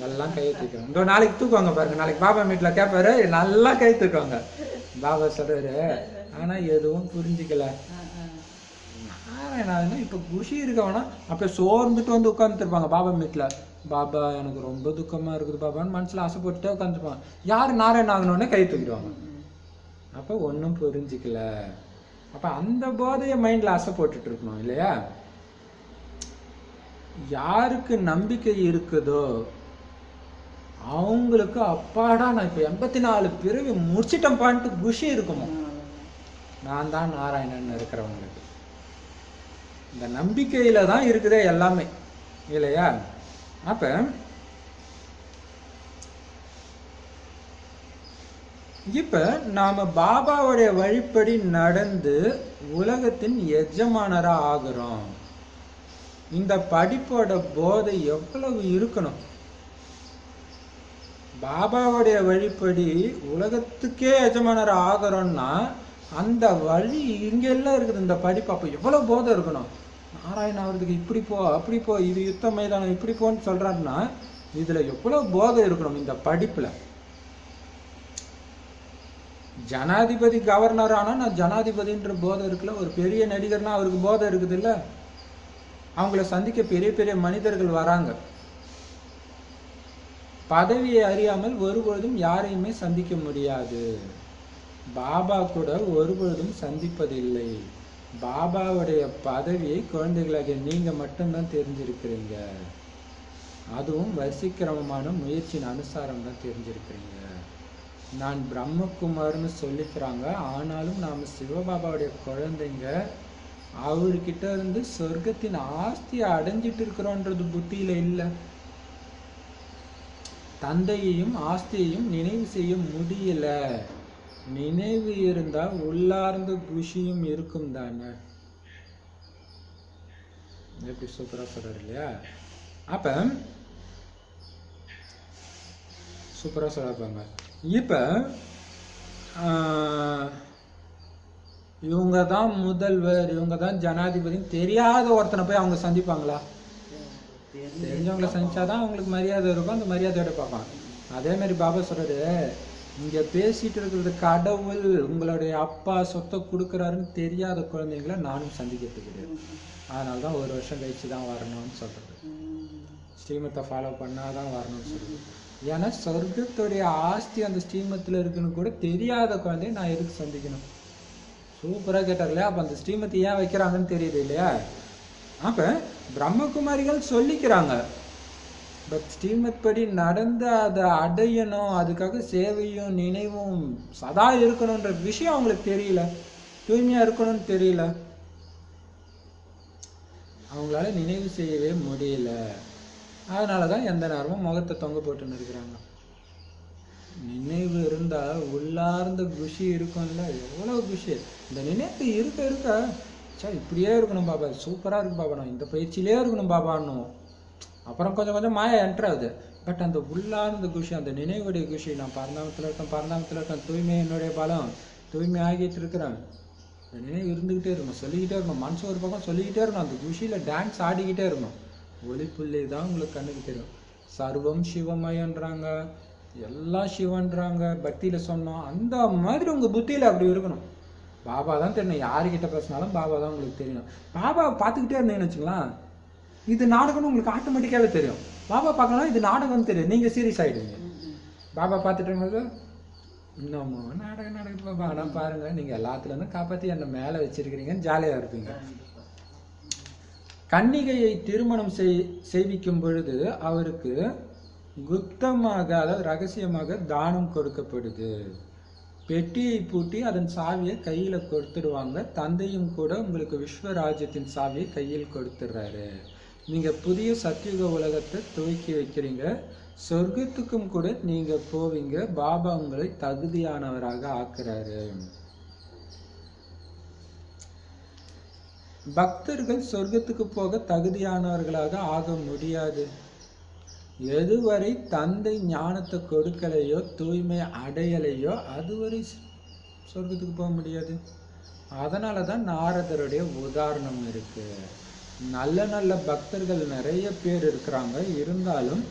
நல்லா கையை தூக்குவாங்க. இந்த நாளைக்கு தூக்குவாங்க பாருங்க, நாளைக்கு பாபா வீட்டுல கேட்பாரு, நல்லா கை தூக்குவாங்க. பாபா சொல்றாரு, ஆனா எதுவும் புரிஞ்சுக்கல. நாராயணா இப்ப குஷி இருக்கவனா அப்ப சோர்ந்துட்டு உட்கார்ந்துட்டு இருப்பாங்க பாபா வீட்டுல. பாபா எனக்கு ரொம்ப துக்கமா இருக்குது பாபான்னு மனசுல ஆசைப்பட்டுட்டே உட்காந்துருப்பாங்க. யாரு நாராயணன் ஆகணும்னு கை தூக்கிடுவாங்க. அப்ப ஒன்னும் புரிஞ்சுக்கல. அப்ப அந்த போதைய மைண்ட்ல ஆசை போட்டுட்டு இருக்கணும் இல்லையா. யாருக்கு நம்பிக்கை இருக்குதோ அவங்களுக்கு அப்பாடா நான் இப்ப 84 பிறவி முடிச்சிட்டேன் பான்ட்டு குஷி இருக்குமோ. நான் தான் நாராயணன் இருக்கிறவங்களுக்கு இந்த நம்பிக்கையில தான் இருக்குதே எல்லாமே இல்லையா. அப்ப இப்ப நாம பாபாவுடைய வழிப்படி நடந்து உலகத்தின் எஜமானரா ஆகிறோம். இந்த படிப்போட போதை எவ்வளவு இருக்கணும். பாபாவுடைய வழிப்படி உலகத்துக்கே எஜமானர் ஆகிறோம்னா அந்த வழி இங்கெல்லாம் இருக்குது. இந்த படிப்பு அப்போ எவ்வளோ போதை இருக்கணும். நாராயண ஆகிறதுக்கு இப்படி போ அப்படி போ, இது யுத்த மைதானம் இப்படி போன்னு சொல்றாருன்னா இதுல எவ்வளோ போதை இருக்கணும் இந்த படிப்புல. ஜனாதிபதி கவர்னர் ஆனா நான் ஜனாதிபதின்ற போதை இருக்குல்ல. ஒரு பெரிய நடிகர்னா அவருக்கு போதை இருக்குது இல்ல. அவங்கள சந்திக்க பெரிய பெரிய மனிதர்கள் வராங்க. பதவியை அறியாமல் ஒருபொழுதும் யாரையுமே சந்திக்க முடியாது. பாபா கூட ஒருபொழுதும் சந்திப்பதில்லை. பாபாவுடைய பதவியை குழந்தைகளாகிய நீங்க மட்டும்தான் தெரிஞ்சிருக்கிறீங்க. அதுவும் வரிசைக்கிரமமான முயற்சியின் அனுசாரம் தான் தெரிஞ்சிருக்கிறீங்க. நான் பிரம்மகுமார்னு சொல்லிக்கிறாங்க, ஆனாலும் நாம சிவபாபாவுடைய குழந்தைங்க. அவர்கிட்ட இருந்து சொர்க்கத்தின் ஆஸ்தியை அடைஞ்சிட்டு இருக்கிறோன்றது புத்தியில இல்லை. தந்தையையும் ஆஸ்தியையும் நினைவு செய்ய முடியல. நினைவு இருந்தா உள்ளார்ந்த குஷியும் இருக்கும் தானே. எப்படி சூப்பரா சொல்றாரு இல்லையா. அப்ப சூப்பரா சொல்றாங்க. இப்ப இவங்க தான் முதல்வர், இவங்க தான் ஜனாதிபதினு தெரியாத ஒருத்தனை போய் அவங்க சந்திப்பாங்களா? தெரிஞ்சவங்களை சந்திச்சாதான் அவங்களுக்கு மரியாதை இருக்கும். அந்த மரியாதையோட பார்ப்பாங்க. அதே மாதிரி பாபா சொல்றாரு, இங்க பேசிட்டு இருக்கிறது கடவுள், உங்களுடைய அப்பா சொத்தை கொடுக்குறாருன்னு தெரியாத குழந்தைங்களை நானும் சந்திக்கிறது கிடையாது. அதனாலதான் ஒரு வருஷம் கழிச்சு தான் வரணும்னு சொல்றது. ஸ்ரீமத்தை ஃபாலோ பண்ணாதான் வரணும்னு சொல்றது. ஏன்னா சொர்க்கத்துடைய ஆஸ்தி அந்த ஸ்ரீமத்தில் இருக்குன்னு கூட தெரியாத குழந்தைய நான் எதுக்கு சந்திக்கணும்? சூப்பரா கேட்டார் இல்லையா. அப்ப அந்த ஸ்ரீமத்தை ஏன் வைக்கிறாங்கன்னு தெரியுது இல்லையா. அப்ப பிரம்மகுமாரிகள் சொல்லிக்கிறாங்க, பட் ஸ்ரீமத் படி நடந்து அதை அடையணும், அதுக்காக சேவையும் நினைவும் சதா இருக்கணும்ன்ற விஷயம் அவங்களுக்கு தெரியல. தூய்மையா இருக்கணும்னு தெரியல. அவங்களால நினைவு செய்யவே முடியல. அதனாலதான் எந்த நேரமும் முகத்தை தொங்க போட்டுன்னு இருக்கிறாங்க. நினைவு இருந்தா உள்ளார்ந்த குஷி இருக்கும்ல. எவ்வளவு குஷி இந்த நினைவு இருக்க இருக்க. இப்படியே இருக்கணும் பாபா, சூப்பரா இருக்கு பாபா, நான் இந்த பயிற்சியிலே இருக்கணும் பாபான்னு. அப்புறம் கொஞ்சம் கொஞ்சம் மாயா என்ட்ரு ஆகுது. பட் அந்த உள்ளார்ந்த குஷி, அந்த நினைவுடைய குஷி, நான் பரந்தாமத்தில் இருக்கேன், தூய்மை என்னுடைய பலம், தூய்மை ஆகிட்டு இருக்கிறேன், அந்த நினைவு இருந்துகிட்டே இருக்கணும், சொல்லிக்கிட்டே இருக்கணும். மனசு ஒரு பக்கம் சொல்லிக்கிட்டே இருக்கணும். அந்த குஷியில டான்ஸ் ஆடிக்கிட்டே இருக்கணும். ஒளிப்புள்ளி தான் உங்களுக்கு கண்ணுக்கு தெரியும். சர்வம் சிவமயன்றாங்க, எல்லாம் சிவன்றாங்க, பக்தியில சொன்னோம். அந்த மாதிரி உங்க புத்தியில அப்படி இருக்கணும். பாபா தான் தெரியணும். யாருக்கிட்ட பேசினாலும் பாபா தான் உங்களுக்கு தெரியணும். பாபா பார்த்துக்கிட்டே இருந்தீங்கன்னு வச்சுக்கலாம், இது நாடகம்னு உங்களுக்கு ஆட்டோமேட்டிக்காவே தெரியும். பாபா பார்க்கலாம், இது நாடகம்னு தெரியும், நீங்க சீரியஸ் ஆயிடுவீங்க. பாபா பார்த்துட்டு இன்னமும் நாடகம் பாபா, ஆனால் பாருங்க நீங்க எல்லாத்துல இருந்து காப்பாத்தி என்ன மேல வச்சிருக்கிறீங்கன்னு ஜாலியா இருப்பீங்க. கன்னிகையை திருமணம் செய்விக்கும் பொழுது அவருக்கு குப்தமாக, அதாவது ரகசியமாக தானம் கொடுக்கப்படுது. பெட்டியை பூட்டி அதன் சாவியை கையில கொடுத்துடுவாங்க. தந்தையும் கூட உங்களுக்கு விஸ்வராஜ்யத்தின் சாவியை கையில் கொடுத்துடுறாரு. நீங்க புதிய சத்தியுக உலகத்தை துவக்கி வைக்கிறீங்க. சொர்க்கத்துக்கும் கூட நீங்க போவீங்க. பாபா உங்களை தகுதியானவராக ஆக்குறாரு. பக்தர்கள் சொர்க்கத்துக்கு போக தகுதியானவர்களாக ஆக முடியாது. எதுவரை தந்தை ஞானத்தை கொடுக்கலையோ, தூய்மை அடையலையோ, அதுவரை சொர்க்கத்துக்கு போக முடியாது. அதனாலதான் நாரதருடைய உதாரணம் இருக்கு. நல்ல நல்ல பக்தர்கள் நிறைய பேர் இருக்கிறாங்க, இருந்தாலும்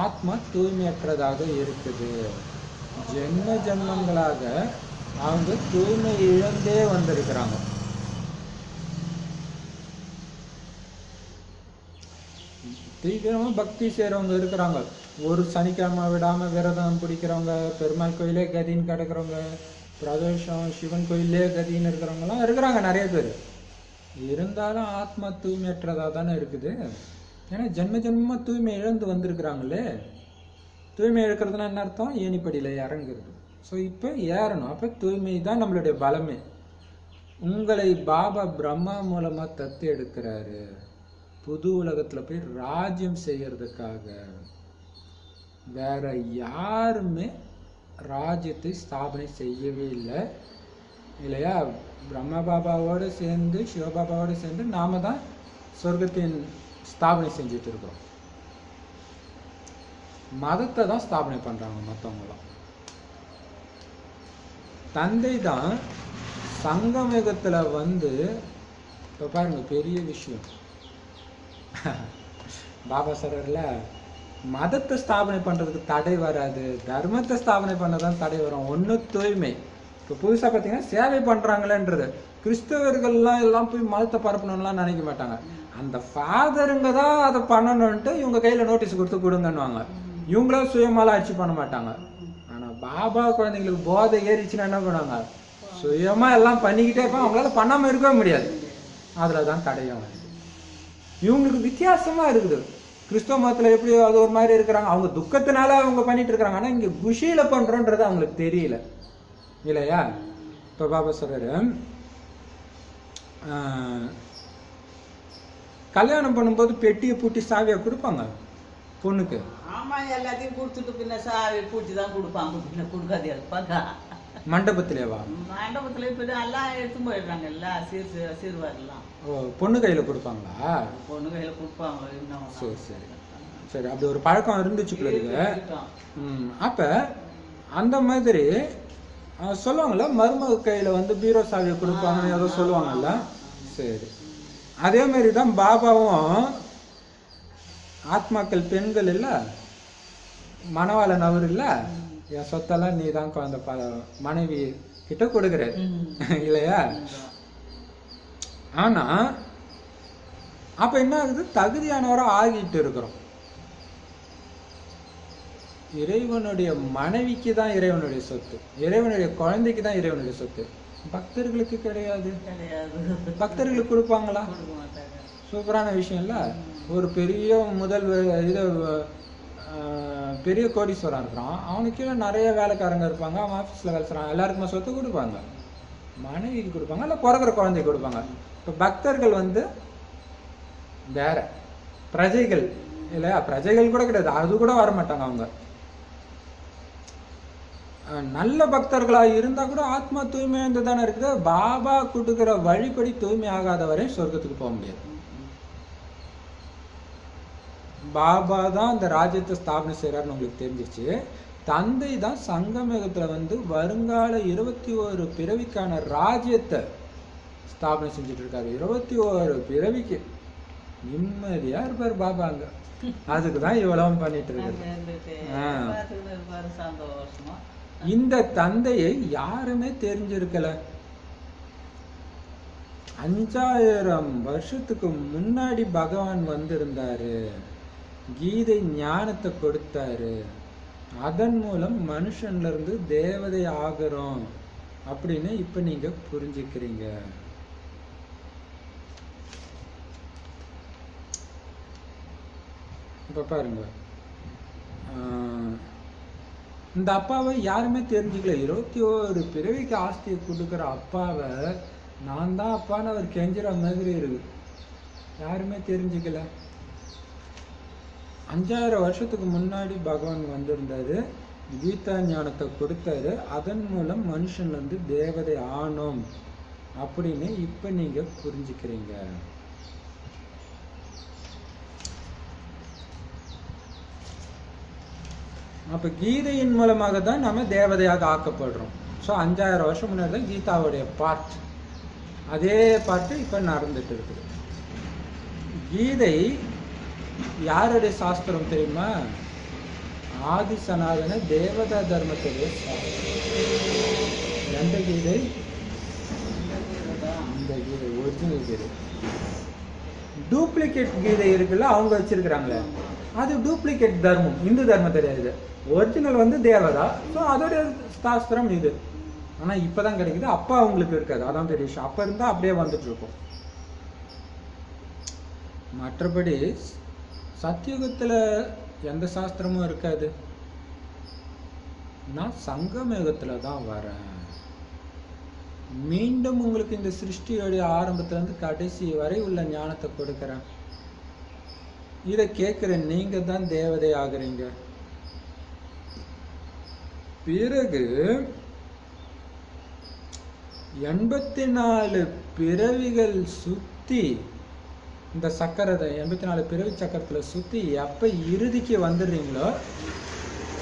ஆத்மா தூய்மையற்றதாக இருக்குது. ஜென்ம ஜென்மங்களாக அவங்க தூய்மை இழந்தே வந்திருக்கிறாங்க. தீவிரமா பக்தி செய்யறவங்க இருக்கிறாங்க. ஒரு சனிக்கிழமை விடாம விரதம் பிடிக்கிறவங்க, பெருமாள் கோயிலே கதின்னு கிடக்குறவங்க, பிரதோஷம் சிவன் கோயிலே கதின்னு இருக்கிறவங்க எல்லாம் இருக்கிறாங்க நிறைய பேர். இருந்தாலும் ஆத்மா தூய்மையற்றதா தானே இருக்குது. ஏன்னா ஜென்ம ஜென்மமா தூய்மை இழந்து வந்திருக்கிறாங்களே. தூய்மை இழக்கிறதுனா என்ன அர்த்தம்? ஏணிப்படியில இறங்குறது. ஸோ இப்போ ஏறணும். அப்போ தூய்மை தான் நம்மளுடைய பலமே. உங்களை பாபா பிரம்மா மூலமா தத்து எடுக்கிறாரு, புது உலகத்துல போய் ராஜ்யம் செய்யறதுக்காக. வேற யாருமே ராஜ்யத்தை ஸ்தாபனை செய்யவே இல்லை இல்லையா. பிரம்மா பாபாவோடு சேர்ந்து, சிவபாபாவோடு சேர்ந்து நாம தான் சொர்க்கத்தின் ஸ்தாபனை செஞ்சுட்டு இருக்கிறோம். மதத்தை தான் ஸ்தாபனை பண்றாங்க மற்றவங்களாம். தந்தை தான் சங்கமேகத்துல வந்து, இப்போ பாருங்க பெரிய விஷயம். பாபா சொல்றாருல, மதத்தை ஸ்தாபனை பண்றதுக்கு தடை வராது, தர்மத்தை ஸ்தாபனை பண்ணதான் தடை வரும். ஒண்ணு தூய்மை. இப்போ புதுசா பார்த்தீங்கன்னா சேவை பண்றாங்களேன்றது, கிறிஸ்தவர்கள்லாம் எல்லாம் போய் மதத்தை பரப்பணும்லாம் நினைக்க மாட்டாங்க. அந்த ஃபாதருங்க தான் அதை பண்ணணும்ட்டு இவங்க கையில நோட்டீஸ் கொடுத்து கொடுங்கன்னுவாங்க. இவங்களா சுயமாலாம் அடிச்சு பண்ண மாட்டாங்க. ஆனா பாபா குழந்தைங்களுக்கு போதை ஏறிச்சுன்னா என்ன பண்ணுவாங்க, சுயமா எல்லாம் பண்ணிக்கிட்டே இருப்பாங்க. அவங்களால பண்ணாம இருக்கவே முடியாது. அதுலதான் தடையும் வருது. இவங்களுக்கு வித்தியாசமா இருக்குது. கிறிஸ்தவ மதத்துல எப்படி அது ஒரு மாதிரி இருக்கிறாங்க, அவங்க துக்கத்தினால அவங்க பண்ணிட்டு இருக்கிறாங்க. ஆனா இங்க குஷியில பண்றோன்றது அவங்களுக்கு தெரியல இல்லையா? இப்ப பாபா சொல்றாரு, கல்யாணம் பண்ணும்போது பெட்டியை பூட்டி சாவியை கொடுப்பாங்க பொண்ணுக்கு. ஆமா, எல்லாத்தையும் கொடுத்துட்டு பின்ன சாவி பூட்டி தான் கொடுப்பாங்க. பின்ன கொடுக்காது இருப்பாங்க. மண்டபத்திலேவா? மண்டபத்துல இப்ப எல்லாம் எடுத்து போயிடுறாங்க. எல்லாம் சீர்வாரெல்லாம் பொண்ணு கையில கொடுப்பாங்களா? பொண்ணு கையில கொடுப்பாங்க. சரி சரி சரி, அப்படி ஒரு பழக்கம் இருந்துச்சு பிள்ளைங்க. அப்ப அந்த மாதிரி சொல்லுவாங்கல்ல, மருமக கையில வந்து பீரோ சாவியை கொடுப்பாங்கன்னு ஏதோ சொல்லுவாங்கல்ல. சரி, அதே மாதிரி தான் பாபாவும் ஆத்மாக்கள் பெண்கள் இல்ல, மணவாளன் அவர் இல்ல, என் சொத்தெல்லாம் நீ தான் குழந்தை மனைவி கிட்ட கொடுக்குற இல்லையா? ஆனா அப்ப என்ன ஆகுது, தகுதியானவரா ஆகிட்டு இருக்கிறோம். இறைவனுடைய மனைவிக்கு தான் இறைவனுடைய சொத்து, இறைவனுடைய குழந்தைக்கு தான் இறைவனுடைய சொத்து. பக்தர்களுக்கு கிடையாது. பக்தர்களுக்கு கொடுப்பாங்களா? சூப்பரான விஷயம் இல்ல. ஒரு பெரிய இது பெரிய கோடீஸ்வரன் இருக்கிறான், அவனுக்கு கீழே நிறைய வேலைக்காரங்க இருப்பாங்க, அவன் ஆஃபீஸில் வேலை செய்கிறான், எல்லாருக்குமே சொத்து கொடுப்பாங்க. மனைவிக்கு கொடுப்பாங்க, இல்லை பிறகுற குழந்தைக்கு கொடுப்பாங்க. இப்போ பக்தர்கள் வந்து வேற, பிரஜைகள் இல்லையா? பிரஜைகள் கூட கிடையாது, அது கூட வர மாட்டாங்க. அவங்க நல்ல பக்தர்களாக இருந்தால் கூட ஆத்மா தூய்மையாக தானே இருக்குது. பாபா கொடுக்குற வழிபடி தூய்மை ஆகாத வரை சொர்க்கத்துக்கு போக முடியாது. பாபா தான் அந்த ராஜ்யத்தை ஸ்தாபனை செய்யறாருன்னு உங்களுக்கு தெரிஞ்சிச்சு. தந்தை தான் சங்கமேகத்துல வந்து வருங்கால 21 பிறவிக்கான ராஜ்யத்தை ஸ்தாபனை செஞ்சுட்டு இருக்காரு. 21 பிறவிக்கு நிம்மதியா இருப்பார் பாபா அங்க. அதுக்குதான் இவ்வளவு பண்ணிட்டு இருக்காரு. இந்த தந்தையை யாருமே தெரிஞ்சிருக்கல. 5000 வருஷத்துக்கு முன்னாடி பகவான் வந்திருந்தாரு, கீதை ஞானத்தை கொடுத்தாரு, அதன் மூலம் மனுஷன்ல இருந்து தேவதை ஆகிறோம் அப்படின்னு இப்ப நீங்க புரிஞ்சுக்கிறீங்க. இப்ப பாருங்க, இந்த அப்பாவை யாருமே தெரிஞ்சுக்கல. 21 பிறவிக்கு ஆஸ்தியை கொடுக்குற அப்பாவை நான் தான் அப்பான்னு அவர் கெஞ்சுற மாதிரி இருக்கு. யாருமே தெரிஞ்சுக்கல. 5000 வருஷத்துக்கு முன்னாடி பகவான் வந்திருந்தாரு, கீதா ஞானத்தை கொடுத்தாரு, அதன் மூலம் மனுஷன்ல இருந்து தேவதை ஆனோம் அப்படின்னு இப்ப நீங்க புரிஞ்சுக்கிறீங்க. அப்ப கீதையின் மூலமாக தான் நம்ம தேவதையாக ஆக்கப்படுறோம். ஸோ 5000 வருஷம் முன்னாடி தான் கீதாவுடைய பார்ட், அதே பார்ட்டு இப்ப நடந்துட்டு இருக்குது. கீதை யாருடைய சாஸ்திரம் தெரியுமா? ஆதி சனாதன தேவதா தர்மத்துடைய சாஸ்திரம். எந்த கீதை? இந்த கீதை ஒரிஜினல் கீதை. டூப்ளிகேட் கீதை இருக்குல்ல, அவங்க வச்சிருக்கிறாங்களே, அது டூப்ளிகேட் தர்மம், இந்து தர்மம் தெரியாது. ஒரிஜினல் வந்து தேவதா. ஸோ அதோடைய சாஸ்திரம் இது. ஆனா இப்பதான் கிடைக்குது, அப்பா அவங்களுக்கு இருக்காது. அதான் பெரிய விஷயம். அப்ப இருந்தா அப்படியே வந்துட்டு இருக்கும். மற்றபடி சத்தியுகத்துல எந்த சாஸ்திரமும் இருக்காது. நான் சங்கமயுகத்துல தான் வரேன். மீண்டும் உங்களுக்கு இந்த சிருஷ்டியோடைய ஆரம்பத்துல இருந்து கடைசி வரை உள்ள ஞானத்தை கொடுக்கிறேன். இதை கேட்கிற நீங்க தான் தேவதை ஆகுறீங்க. பிறகு 84 பிறவிகள் சுத்தி இந்த சக்கரத்தை 84 பிறவி சக்கரத்துல சுத்தி எப்ப இறுதிக்கு வந்துடுறீங்களோ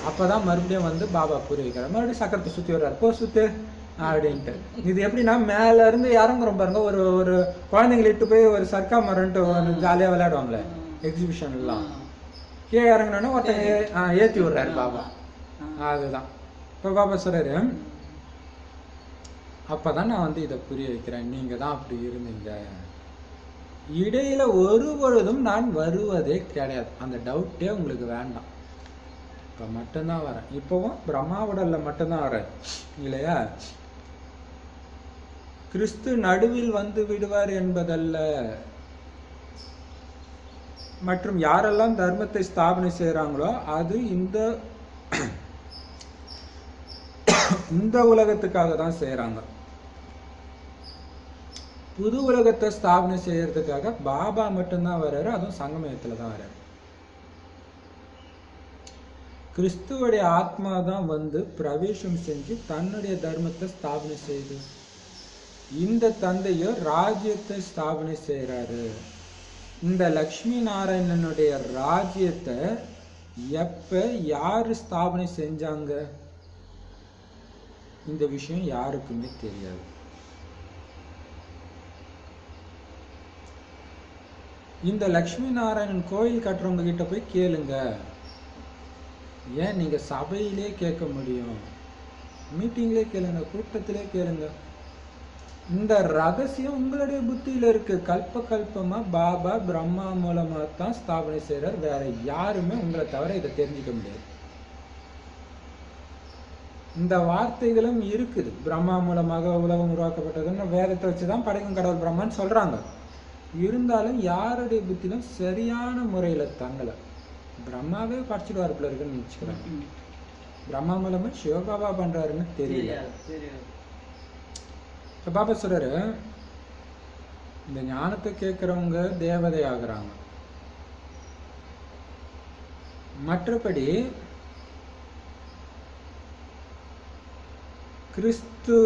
அப்பதான் மறுபடியும் வந்து பாபா புரிய வைக்கிறார். மறுபடியும் சக்கரத்தை சுத்தி வர்றாரு, போ சுத்து அப்படின்ட்டு. இது எப்படின்னா மேல இருந்து இறங்குறோம் பாருங்க, ஒரு ஒரு குழந்தைங்களை இட்டு போய் ஒரு சர்க்கா மரம்ட்டு ஜாலியா விளையாடுவாங்களே எக்ஸிபிஷன் எல்லாம், கீழே இறங்கினோன்னா ஒருத்தங்க ஏத்தி விடுறாரு பாபா. அதுதான் இப்ப பாபா சொல்றாரு, அப்பதான் நான் வந்து இதை புரிய வைக்கிறேன், நீங்க தான் அப்படி இருந்தீங்க, இடையில ஒரு பொழுதும் நான் வருவதே கிடையாது, அந்த டவுட்டே உங்களுக்கு வேண்டாம், இப்ப மட்டும்தான் வரேன், இப்பவும் பிரம்மா உடல்ல மட்டும்தான் வரேன் இல்லையா. கிறிஸ்து நடுவில் வந்து விடுவார் என்பதல்ல, மற்றும் யாரெல்லாம் தர்மத்தை ஸ்தாபனை செய்யறாங்களோ அது இந்த உலகத்துக்காக தான் செய்யறாங்க. புது உலகத்தை ஸ்தாபனை செய்யறதுக்காக பாபா மட்டும்தான் வர்றாரு, அதுவும் சங்கமயத்துல தான் வர்றாரு. கிறிஸ்துவோடைய ஆத்மா தான் வந்து பிரவேசம் செஞ்சு தன்னுடைய தர்மத்தை ஸ்தாபனை செய்து, இந்த தந்தையோ ராஜ்யத்தை ஸ்தாபனை செய்யறாரு. இந்த லக்ஷ்மி நாராயணனுடைய ராஜ்யத்தை எப்ப யாரு ஸ்தாபனை செஞ்சாங்க, இந்த விஷயம் யாருக்குமே தெரியாது. இந்த லக்ஷ்மி நாராயணன் கோயில் கட்டுறவங்க கிட்ட போய் கேளுங்க, ஏன் நீங்க சபையிலே கேட்க முடியும், மீட்டிங்லேயே கேளுங்க, கூட்டத்திலே கேளுங்க, இந்த ரகசியம் உங்களுடைய புத்தியில இருக்கு. கல்ப கல்பமா பாபா பிரம்மா மூலமா தான் ஸ்தாபனை செய்யறார், வேற யாருமே உங்களை தவிர இதை தெரிஞ்சுக்க முடியாது. இந்த வார்த்தைகளும் இருக்குது, பிரம்மா மூலமாக உலகம் உருவாக்கப்பட்டதுன்னு வேதத்தை வச்சுதான் படைக்கும் கடவுள் பிரம்மான்னு சொல்றாங்க. இருந்தாலும் யாருடைய புத்தியிலும் சரியான முறையில தங்கல. பிரம்மாவே படிச்சுட்டு பிள்ளை இருக்குன்னு நினைச்சுக்கிறாங்க, பிரம்மா மூலமா சிவபாபா பண்றாருன்னு தெரியல. இப்ப பாபா சொல்றாரு, இந்த ஞானத்தை கேட்கிறவங்க தேவதை ஆகுறாங்க, மற்றபடி கிறிஸ்து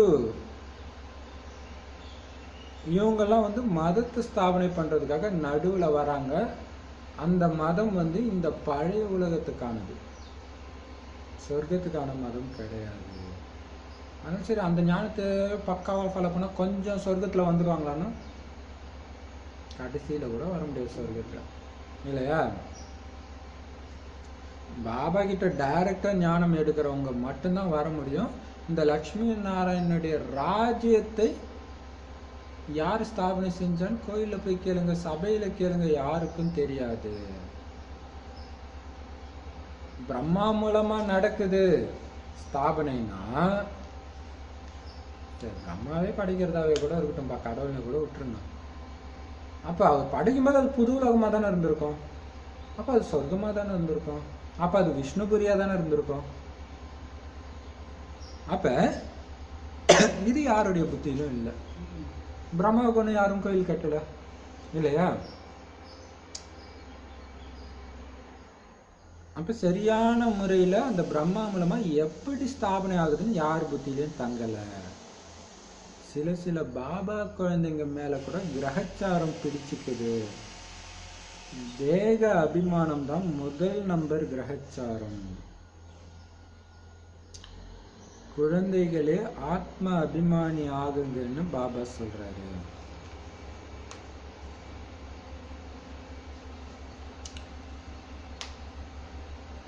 இவங்கெல்லாம் வந்து மதத்தை ஸ்தாபனை பண்றதுக்காக நடுவுல வராங்க. அந்த மதம் வந்து இந்த பழைய உலகத்துக்கானது, சொர்க்கத்துக்கான மதம் கிடையாது. அதனால சரி, அந்த ஞானத்தை பக்காவா ஃபாலோ பண்ணா கொஞ்சம் சொர்க்கத்துல வந்துருவாங்களான்னா கடைசியில கூட வர முடியாது சொர்க்கத்துல இல்லையா. பாபா கிட்ட டைரக்டா ஞானம் எடுக்கிறவங்க மட்டும்தான் வர முடியும். இந்த லக்ஷ்மி நாராயணனுடைய ராஜ்யத்தை யார் ஸ்தாபனை செஞ்சான்னு கோயில்ல போய் கேளுங்க, சபையில கேளுங்க, யாருக்கும் தெரியாது. பிரம்மா மூலமா நடக்குது ஸ்தாபனைனா, பிரம்மாவே படிக்கிறதாவே கூட இருக்கட்டும், கடவுளை கூட விட்டுருணும். அப்ப அவர் படிக்கும்போது அது புது உலகமா தானே இருந்திருக்கும், அப்ப அது சொர்க்கமா தானே இருந்திருக்கும், அப்ப அது விஷ்ணுபுரியா தானே இருந்திருக்கும். அப்ப இது யாருடைய புத்தியிலும் இல்லை. பிரம்மாவுக்கு ஒண்ணு யாரும் கோயில் கட்டல இல்லையா. அப்ப சரியான முறையில அந்த பிரம்மா மூலமா எப்படி ஸ்தாபனை ஆகுதுன்னு யார் புத்தியிலும் தங்கல. சில பாபா குழந்தைங்க மேல கூட கிரகச்சாரம் பிடிச்சுக்குது. தேக அபிமானம் தான் முதல் நம்பர் கிரகச்சாரம். குழந்தைகளே ஆத்ம அபிமானி ஆகுங்கன்னு பாபா சொல்றாரு.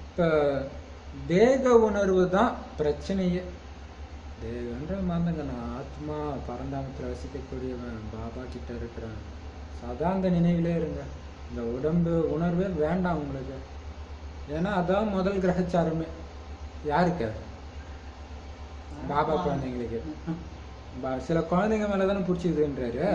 இப்ப தேக உணர்வு தான் பிரச்சனையே. தேகன்ற மாந்தங்க, நான் ஆத்மா பரந்தாமத்தில் வசிக்கக்கூடியவன், பாபா கிட்ட இருக்கிறேன், சதா அந்த நினைவிலே இருங்க. இந்த உடம்பு உணர்வே வேண்டாம் உங்களுக்கு. ஏன்னா அதான் முதல் கிரகச்சாரமே. யாருக்கு? பாபா குழந்தைங்களுக்கு. சில குழந்தைங்க மேலதானே பிடிச்சிதுன்றாரு.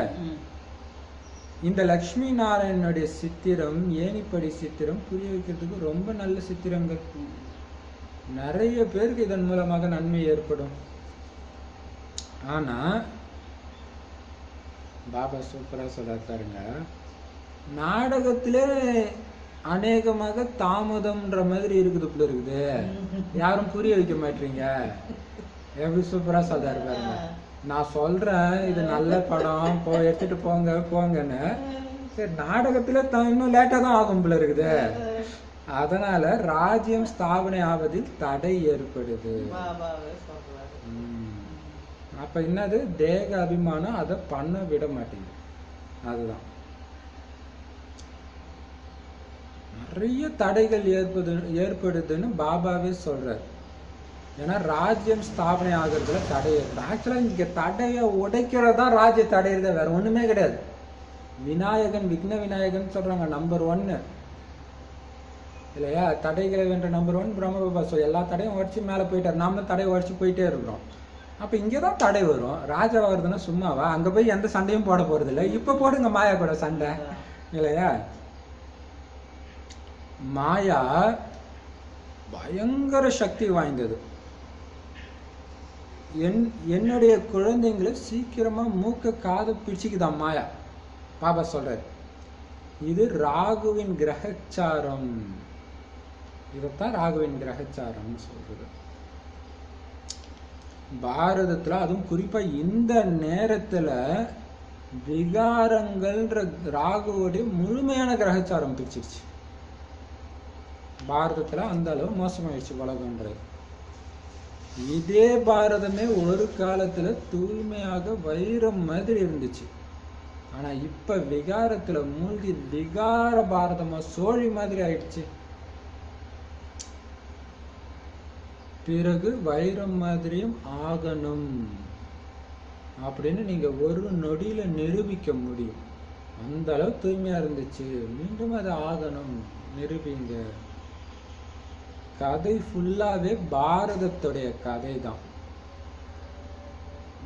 இந்த லக்ஷ்மி நாராயணனுடைய சித்திரம், ஏணிப்படி சித்திரம் புரிய வைக்கிறதுக்கு ரொம்ப நல்ல சித்திரங்கள். நிறைய பேருக்கு இதன் மூலமாக நன்மை ஏற்படும். ஆனா பாபா சூப்பரா சொல்றாருங்க, நாடகத்திலே அநேகமாக தாமதம்ன்ற மாதிரி இருக்குது போல இருக்குது, யாரும் புரிய வைக்க மாட்டீங்க. எப்படி சூப்பரா சொல்றாரு பாருங்க. நான் சொல்றேன் இது நல்ல படம், எடுத்துட்டு போங்கன்னு. சரி, நாடகத்துல இன்னும் லேட்டா தான் ஆகும் போல இருக்குது. அதனால ராஜ்யம் ஸ்தாபனை ஆவதில் தடை ஏற்படுது. பாபாவே சொல்றாரு. அப்ப என்னது, தேக அபிமானம் அதை பண்ண விட மாட்டேங்குது. அதுதான் நிறைய தடைகள் ஏற்படுதுன்னு பாபாவே சொல்றாரு. ஏன்னா ராஜ்யம் ஸ்தாபனை ஆகுறதுல தடை ஏற்படும். ஆக்சுவலா இங்க தடையை உடைக்கிறதா ராஜ்ய தடையிறத, வேற ஒண்ணுமே கிடையாது. விநாயகன் விக்ன விநாயகன் சொல்றாங்க நம்பர் 1 இல்லையா? தடைகளை வென்ற நம்பர் 1 பிரம்மபாபா. எல்லா தடையும் உடச்சி மேலே போயிட்டார். நாமளும் தடையை உடச்சி போயிட்டே இருக்கிறோம். அப்போ இங்கே தான் தடை வரும். ராஜா வருதுன்னா சும்மாவா? அங்கே போய் எந்த சண்டையும் போட போறது இல்லை. இப்போ போடுங்க மாயா கூட சண்டை இல்லையா? மாயா பயங்கர சக்தி வாய்ந்தது. என்னுடைய குழந்தைங்களை சீக்கிரமா மூக்க காது பிடிச்சிக்குதான் மாயா. பாபா சொல்றாரு இது ராகுவின் கிரகச்சாரம். இதைத்தான் ராகுவின் கிரகச்சாரம்னு சொல்றது. பாரதத்துல அதுவும் குறிப்பா இந்த நேரத்துல விகாரங்கள்ன்ற ராகுவோடைய முழுமையான கிரகச்சாரம் பிடிச்சிருச்சு. பாரதத்துல அந்த அளவு மோசமாயிடுச்சு உலகன்றது. இதே பாரதமே ஒரு காலத்துல தூய்மையாக வைரம் மாதிரி இருந்துச்சு. ஆனா இப்ப விகாரத்துல மூழ்கி விகார பாரதமா சோழி மாதிரி ஆயிடுச்சு. பிறகு வைரம் மாதிரியும் ஆகணும் அப்படின்னு நீங்க ஒரு நொடியில நிரூபிக்க முடியும். அந்த அளவு தூய்மையா இருந்துச்சு. மீண்டும் அது ஆகணும், நிரூபிங்க. கதை ஃபுல்லாவே பாரதத்துடைய கதை தான்.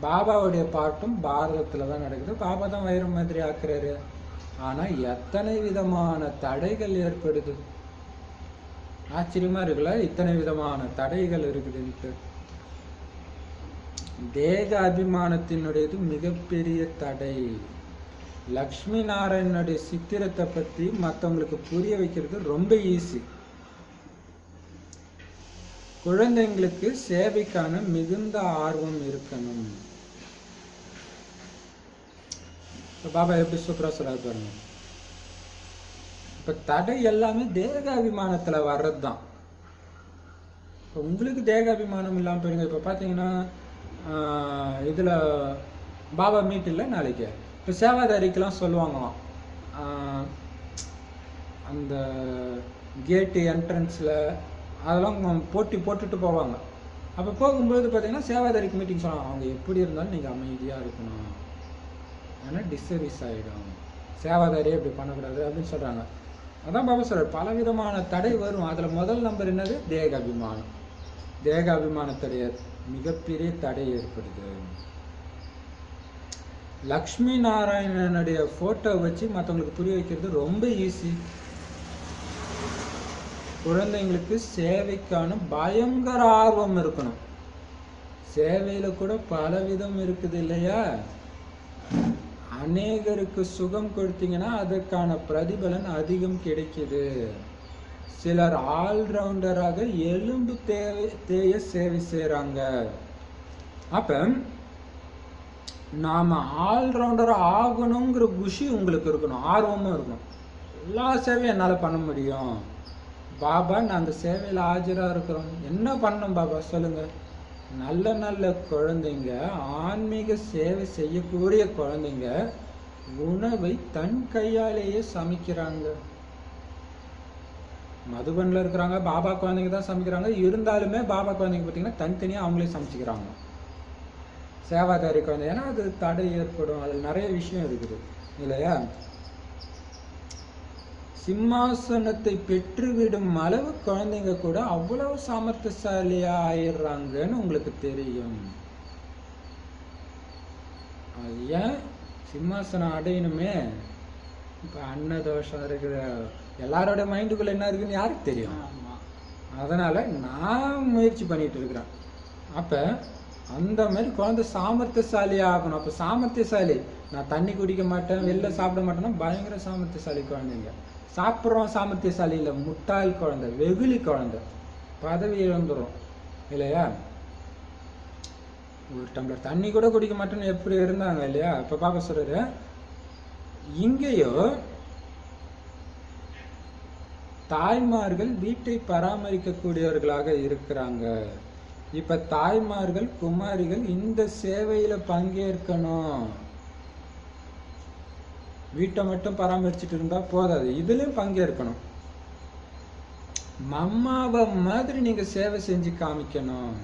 பாபாவுடைய பாட்டும் பாரதத்துல தான் நடக்குது. பாபா தான் வைரம் மாதிரி ஆக்குறாரு. ஆனா எத்தனை விதமான தடைகள் ஏற்படுது. ஆச்சரியமா இருக்குல்ல, இத்தனை விதமான தடைகள் இருக்குதுன்ட்டு. தேக அபிமானத்தினுடையது மிகப்பெரிய தடை. லக்ஷ்மி நாராயணனுடைய சித்திரத்தை பத்தி மற்றவங்களுக்கு புரிய வைக்கிறது ரொம்ப ஈஸி. குழந்தைங்களுக்கு சேவைக்கான மிகுந்த ஆர்வம் இருக்கணும். பாபா எப்படி சூப்பரா சொல்றாரு பாருங்க. இப்ப தடை எல்லாமே தேக அபிமானத்துல வர்றதுதான். இப்ப உங்களுக்கு தேக அபிமானம் இல்லாம போயிருங்க. இப்ப பாத்தீங்கன்னா இதுல பாபா மீட் இல்லை நாளைக்கு. இப்ப சேவாதாரிக்கெல்லாம் சொல்லுவாங்களாம், அந்த கேட்டு என்ட்ரன்ஸ்ல அதெல்லாம் போட்டுட்டு போவாங்க. அப்போ போகும்போது பார்த்தீங்கன்னா சேவாதாரிக்கு மீட்டிங் சொன்னாங்க, அவங்க எப்படி இருந்தாலும் நீங்கள் அமைதியாக இருக்கணும், ஏன்னா டிஸ்சர்வீஸ் ஆகிடும், சேவாதாரியே இப்படி பண்ணக்கூடாது அப்படின்னு சொல்கிறாங்க. அதான் பாபா சொல்கிறார், பல விதமான தடை வரும். அதில் முதல் நம்பர் என்னது, தேக அபிமானம். தேக அபிமானத்துடைய மிகப்பெரிய தடை ஏற்படுது. லக்ஷ்மி நாராயணனுடைய ஃபோட்டோ வச்சு மற்றவங்களுக்கு புரிய வைக்கிறது ரொம்ப ஈஸி. குழந்தைங்களுக்கு சேவைக்கான பயங்கர ஆர்வம் இருக்கணும். சேவையில கூட பல விதம் இருக்குது இல்லையா? அநேகருக்கு சுகம் கொடுத்தீங்கன்னா அதற்கான பிரதிபலன் அதிகம் கிடைக்குது. சிலர் ஆல்ரவுண்டராக எலும்பு தேய சேவை செய்யறாங்க. அப்ப நாம ஆல்ரவுண்டர் ஆகணுங்கிற குஷி உங்களுக்கு இருக்கணும், ஆர்வமும் இருக்கணும். எல்லா சேவையும் என்னால பண்ண முடியும் பாபா, நாங்க சேவையில ஆஜரா இருக்கிறோம். என்ன பண்ணணும் பாபா சொல்லுங்க. நல்ல நல்ல குழந்தைங்க, ஆன்மீக சேவை செய்யக்கூடிய குழந்தைங்க உணவை தன் கையாலேயே சமைக்கிறாங்க. மதுபன்ல இருக்கிறாங்க, பாபா குழந்தைங்க தான் சமைக்கிறாங்க. இருந்தாலுமே பாபா குழந்தைங்க பார்த்தீங்கன்னா தனித்தனியா அவங்களே சமைச்சுக்கிறாங்க. சேவாதாரி குழந்தை, ஏன்னா அது தடை ஏற்படும், அதில் நிறைய விஷயம் இருக்குது இல்லையா? சிம்மாசனத்தை பெற்றுவிடும் அளவு குழந்தைங்க கூட அவ்வளவு சாமர்த்தியசாலியா ஆயிடுறாங்கன்னு உங்களுக்கு தெரியும். அது ஏன் சிம்மாசனம் அடையணுமே? இப்போ அன்னதோஷம் இருக்குது, எல்லாரோட மைண்டுக்குள்ள என்ன இருக்குன்னு யாருக்கு தெரியும்? அதனால நான் முயற்சி பண்ணிட்டு இருக்கிறேன். அப்ப அந்த மாதிரி குழந்தை சாமர்த்தியசாலி ஆகணும். அப்ப சாமர்த்தியசாலி, நான் தண்ணி குடிக்க மாட்டேன், வெளில சாப்பிட மாட்டேன்னா பயங்கர சாமர்த்தியசாலி குழந்தைங்க. சாப்பிட்றோம் சாமர்த்தியசாலி இல்லை, முட்டாள் குழந்தை, வெகுளி குழந்தை, பதவி இழந்துடும் இல்லையா? ஒரு டம்ளர் தண்ணி கூட குடிக்க மாட்டேன்னு எப்படி இருந்தாங்க இல்லையா? இப்ப பாப்பா சொல்றாரு, இங்கேயோ தாய்மார்கள் வீட்டை பராமரிக்கக்கூடியவர்களாக இருக்கிறாங்க. இப்ப தாய்மார்கள் குமாரிகள் இந்த சேவையில பங்கேற்கணும். வீட்டை மட்டும் பராமரிச்சுட்டு இருந்தா போதாது, இதுலயும் பங்கேற்கணும். மம்மாவை மாதிரி நீங்க சேவை செஞ்சு காமிக்கணும்,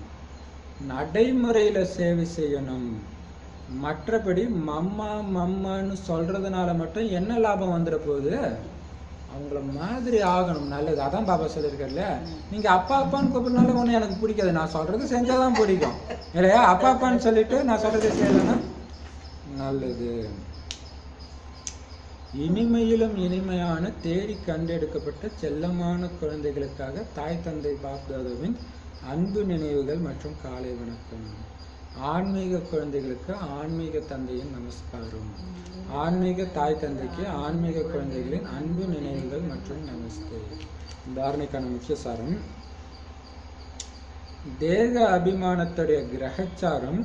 நடைமுறையில சேவை செய்யணும். மற்றபடி மம்மா மம்மான்னு சொல்றதுனால மட்டும் என்ன லாபம் வந்துட போகுது? அவங்கள மாதிரி ஆகணும், நல்லது. அதான் பாபா சொல்லியிருக்காருல்ல, நீங்க அப்பா அப்பான்னு கூப்பிடுறதுனால ஒண்ணு எனக்கு பிடிக்காது, நான் சொல்றது செஞ்சாதான் பிடிக்கும் இல்லையா? அப்பா அப்பான்னு சொல்லிட்டு நான் சொல்றது செய்யலைன்னா நல்லது. இனிமையிலும் இனிமையான தேடி கண்டெடுக்கப்பட்ட செல்லமான குழந்தைகளுக்காக தாய் தந்தை பாப்தாதாவின் அன்பு நினைவுகள் மற்றும் காலை வணக்கம். ஆன்மீக குழந்தைகளுக்கு ஆன்மீக தந்தையின் நமஸ்காரம். ஆன்மீக தாய் தந்தைக்கு ஆன்மீக குழந்தைகளின் அன்பு நினைவுகள் மற்றும் நமஸ்தே. தாரணைக்கான முக்கிய சாரம்: தேக அபிமானத்துடைய கிரகச்சாரம்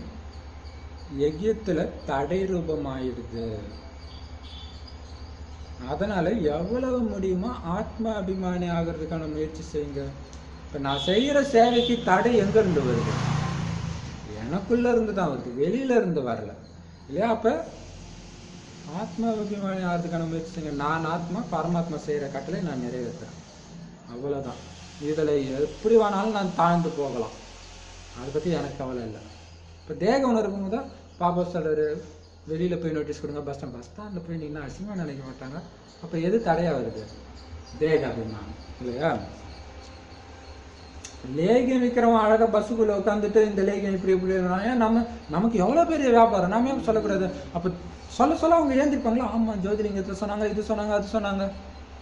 யஜ்யத்துல தடை ரூபமாயிடுது. அதனால எவ்வளவு முடியுமோ ஆத்ம அபிமானி ஆகிறதுக்கான முயற்சி செய்யுங்க. இப்ப நான் செய்யற சேவைக்கு தடை எங்க இருந்து வருது? எனக்குள்ள இருந்து தான் வருது, வெளியில இருந்து வரல இல்லையா? அப்ப ஆத்ம அபிமானி ஆகிறதுக்கான முயற்சி செய்யுங்க. நான் ஆத்மா, பரமாத்மா செய்யற கட்டளை நான் நிறைவேற்றுறேன், அவ்வளவுதான். இதுல எப்படி வேணாலும் நான் தாழ்ந்து போகலாம், அதை பத்தி எனக்கு கவலை இல்லை. இப்ப தேக உணர்வு தான் பாபா சொல்றாரு, வெளியில போய் நோட்டீஸ் கொடுங்க, பஸ் ஸ்டாண்ட்ல போய் நின்று அசிங்கமா நினைக்க மாட்டாங்க. அப்ப எது தடையா வருது? தேக அபிமானம் இல்லையா? லேகியம் விற்கிறவன் அழகா பஸ்ஸுக்குள்ள உட்காந்துட்டு இந்த லேகியம் இப்படி இப்படி நமக்கு எவ்வளவு பெரிய வியாபாரம், நாம ஏன் சொல்லக்கூடாது? அப்ப சொல்ல அவங்க ஏந்திருப்பாங்களா? ஆமா, ஜோதிலிங்கத்தை சொன்னாங்க, இது சொன்னாங்க, அது சொன்னாங்க.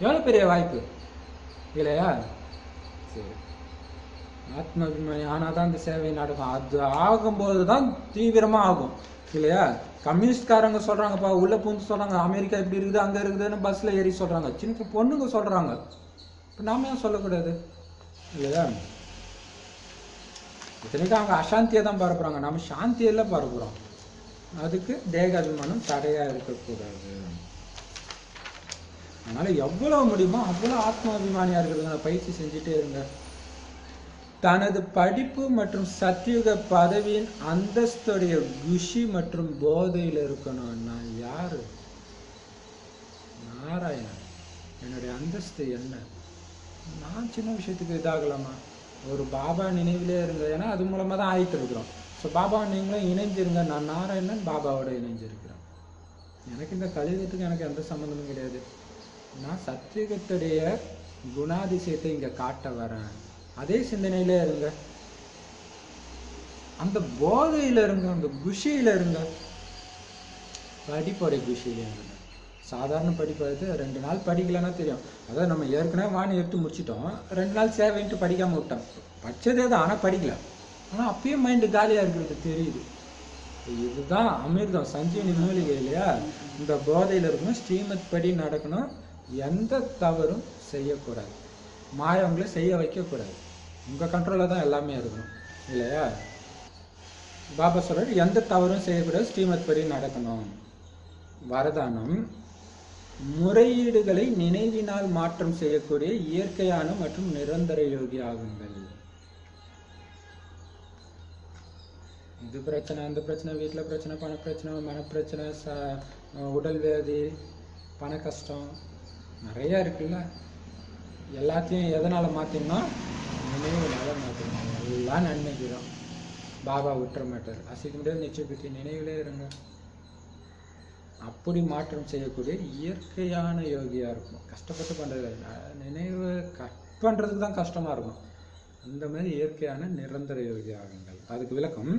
எவ்வளவு பெரிய வாய்ப்பு இல்லையா? சரி, ஆத்ம அபிமானி ஆனாதான் இந்த சேவை நடக்கும். அது ஆகும்போதுதான் தீவிரமா ஆகும் இல்லையா? கம்யூனிஸ்ட்காரங்க சொல்றாங்கப்பா, உள்ள பூந்து சொல்றாங்க, அமெரிக்கா இப்படி இருக்குது அங்க இருக்குதுன்னு பஸ்ல ஏறி சொல்றாங்க, சின்ன பொண்ணுங்க சொல்றாங்க. இப்ப நாம ஏன் சொல்லக்கூடாது இல்லையா? இத்தனைக்கும் அவங்க அசாந்தியை தான் பரப்புறாங்க, நம்ம சாந்தியெல்லாம் பரப்புறோம். அதுக்கு தேக அபிமானம் தடையா இருக்கக்கூடாது. அதனால எவ்வளவு முடியுமோ அவ்வளவு ஆத்ம அபிமானியா இருக்கிறதுனால பயிற்சி செஞ்சுட்டே இருங்க. தனது படிப்பு மற்றும் சத்தியுக பதவியின் அந்தஸ்துடைய குஷி மற்றும் போதையில் இருக்கணும். நான் யாரு? நாராயணன். என்னுடைய அந்தஸ்து என்ன? நான் சின்ன விஷயத்துக்கு இதாகலாமா? ஒரு பாபா நினைவிலே இருங்க, ஏன்னா அது மூலமா தான் ஆயிட்டு இருக்கிறோம். ஸோ பாபா நீங்களும் இணைஞ்சிருங்க. நான் நாராயணன் பாபாவோட இணைஞ்சிருக்கிறேன். எனக்கு இந்த கலியுகத்துக்கு எனக்கு எந்த சம்மந்தமும் கிடையாது. நான் சத்தியுகத்துடைய குணாதிசயத்தை இங்க காட்ட வரேன். அதே சிந்தனையில இருங்க, அந்த போதையில இருங்க, அந்த குஷியில இருங்க, படிப்போடைய குஷியில இருங்க. சாதாரண படிப்பு அது 2 நாள் படிக்கலன்னா தெரியும். அதாவது நம்ம ஏற்கனவே வாணி எடுத்து முடிச்சிட்டோம், 2 நாள் சேவைன்ட்டு படிக்காம விட்டோம். படிச்சதே தான், ஆனா படிக்கல. ஆனா அப்பயும் மைண்டு காலியா இருக்கிறது தெரியுது. இதுதான் அமிர்தம், சஞ்சீவனி மூலிகை இல்லையா? இந்த போதையில இருக்கணும், ஸ்ரீமத் படி நடக்கணும், எந்த தவறும் செய்யக்கூடாது, மாயவங்களை செய்ய வைக்கக்கூடாது. உங்கள் கண்ட்ரோலில் தான் எல்லாமே இருக்கணும் இல்லையா? பாபா சொல்றாரு, எந்த தவறும் செய்யக்கூடாது, ஸ்ரீமத் படி நடக்கணும். வரதானம்: முறையீடுகளை நினைவினால் மாற்றம் செய்யக்கூடிய இயற்கையான மற்றும் நிரந்தர யோகி ஆகுங்கள். இது பிரச்சனை, அந்த பிரச்சனை, வீட்டில் பிரச்சனை, பண பிரச்சனை, மனப்பிரச்சனை, உடல் வியாதி, பண கஷ்டம் நிறைய இருக்குல்ல. எல்லாத்தையும் எதனால் மாற்றினா நினைவுனால மாற்றணும். எல்லாம் நன்மைக்கு தான். பாபா விட்டுற மாட்டார். அசைக்க முடியாது நிச்சய பற்றி நினைவிலே இருங்க. அப்படி மாற்றம் செய்யக்கூடிய இயற்கையான யோகியா இருக்கும். கஷ்டப்பட்டு பண்றது நினைவு கட் பண்றதுக்கு தான் கஷ்டமா இருக்கும். அந்த மாதிரி இயற்கையான நிரந்தர யோகி ஆகுங்கள். அதுக்கு விளக்கம்: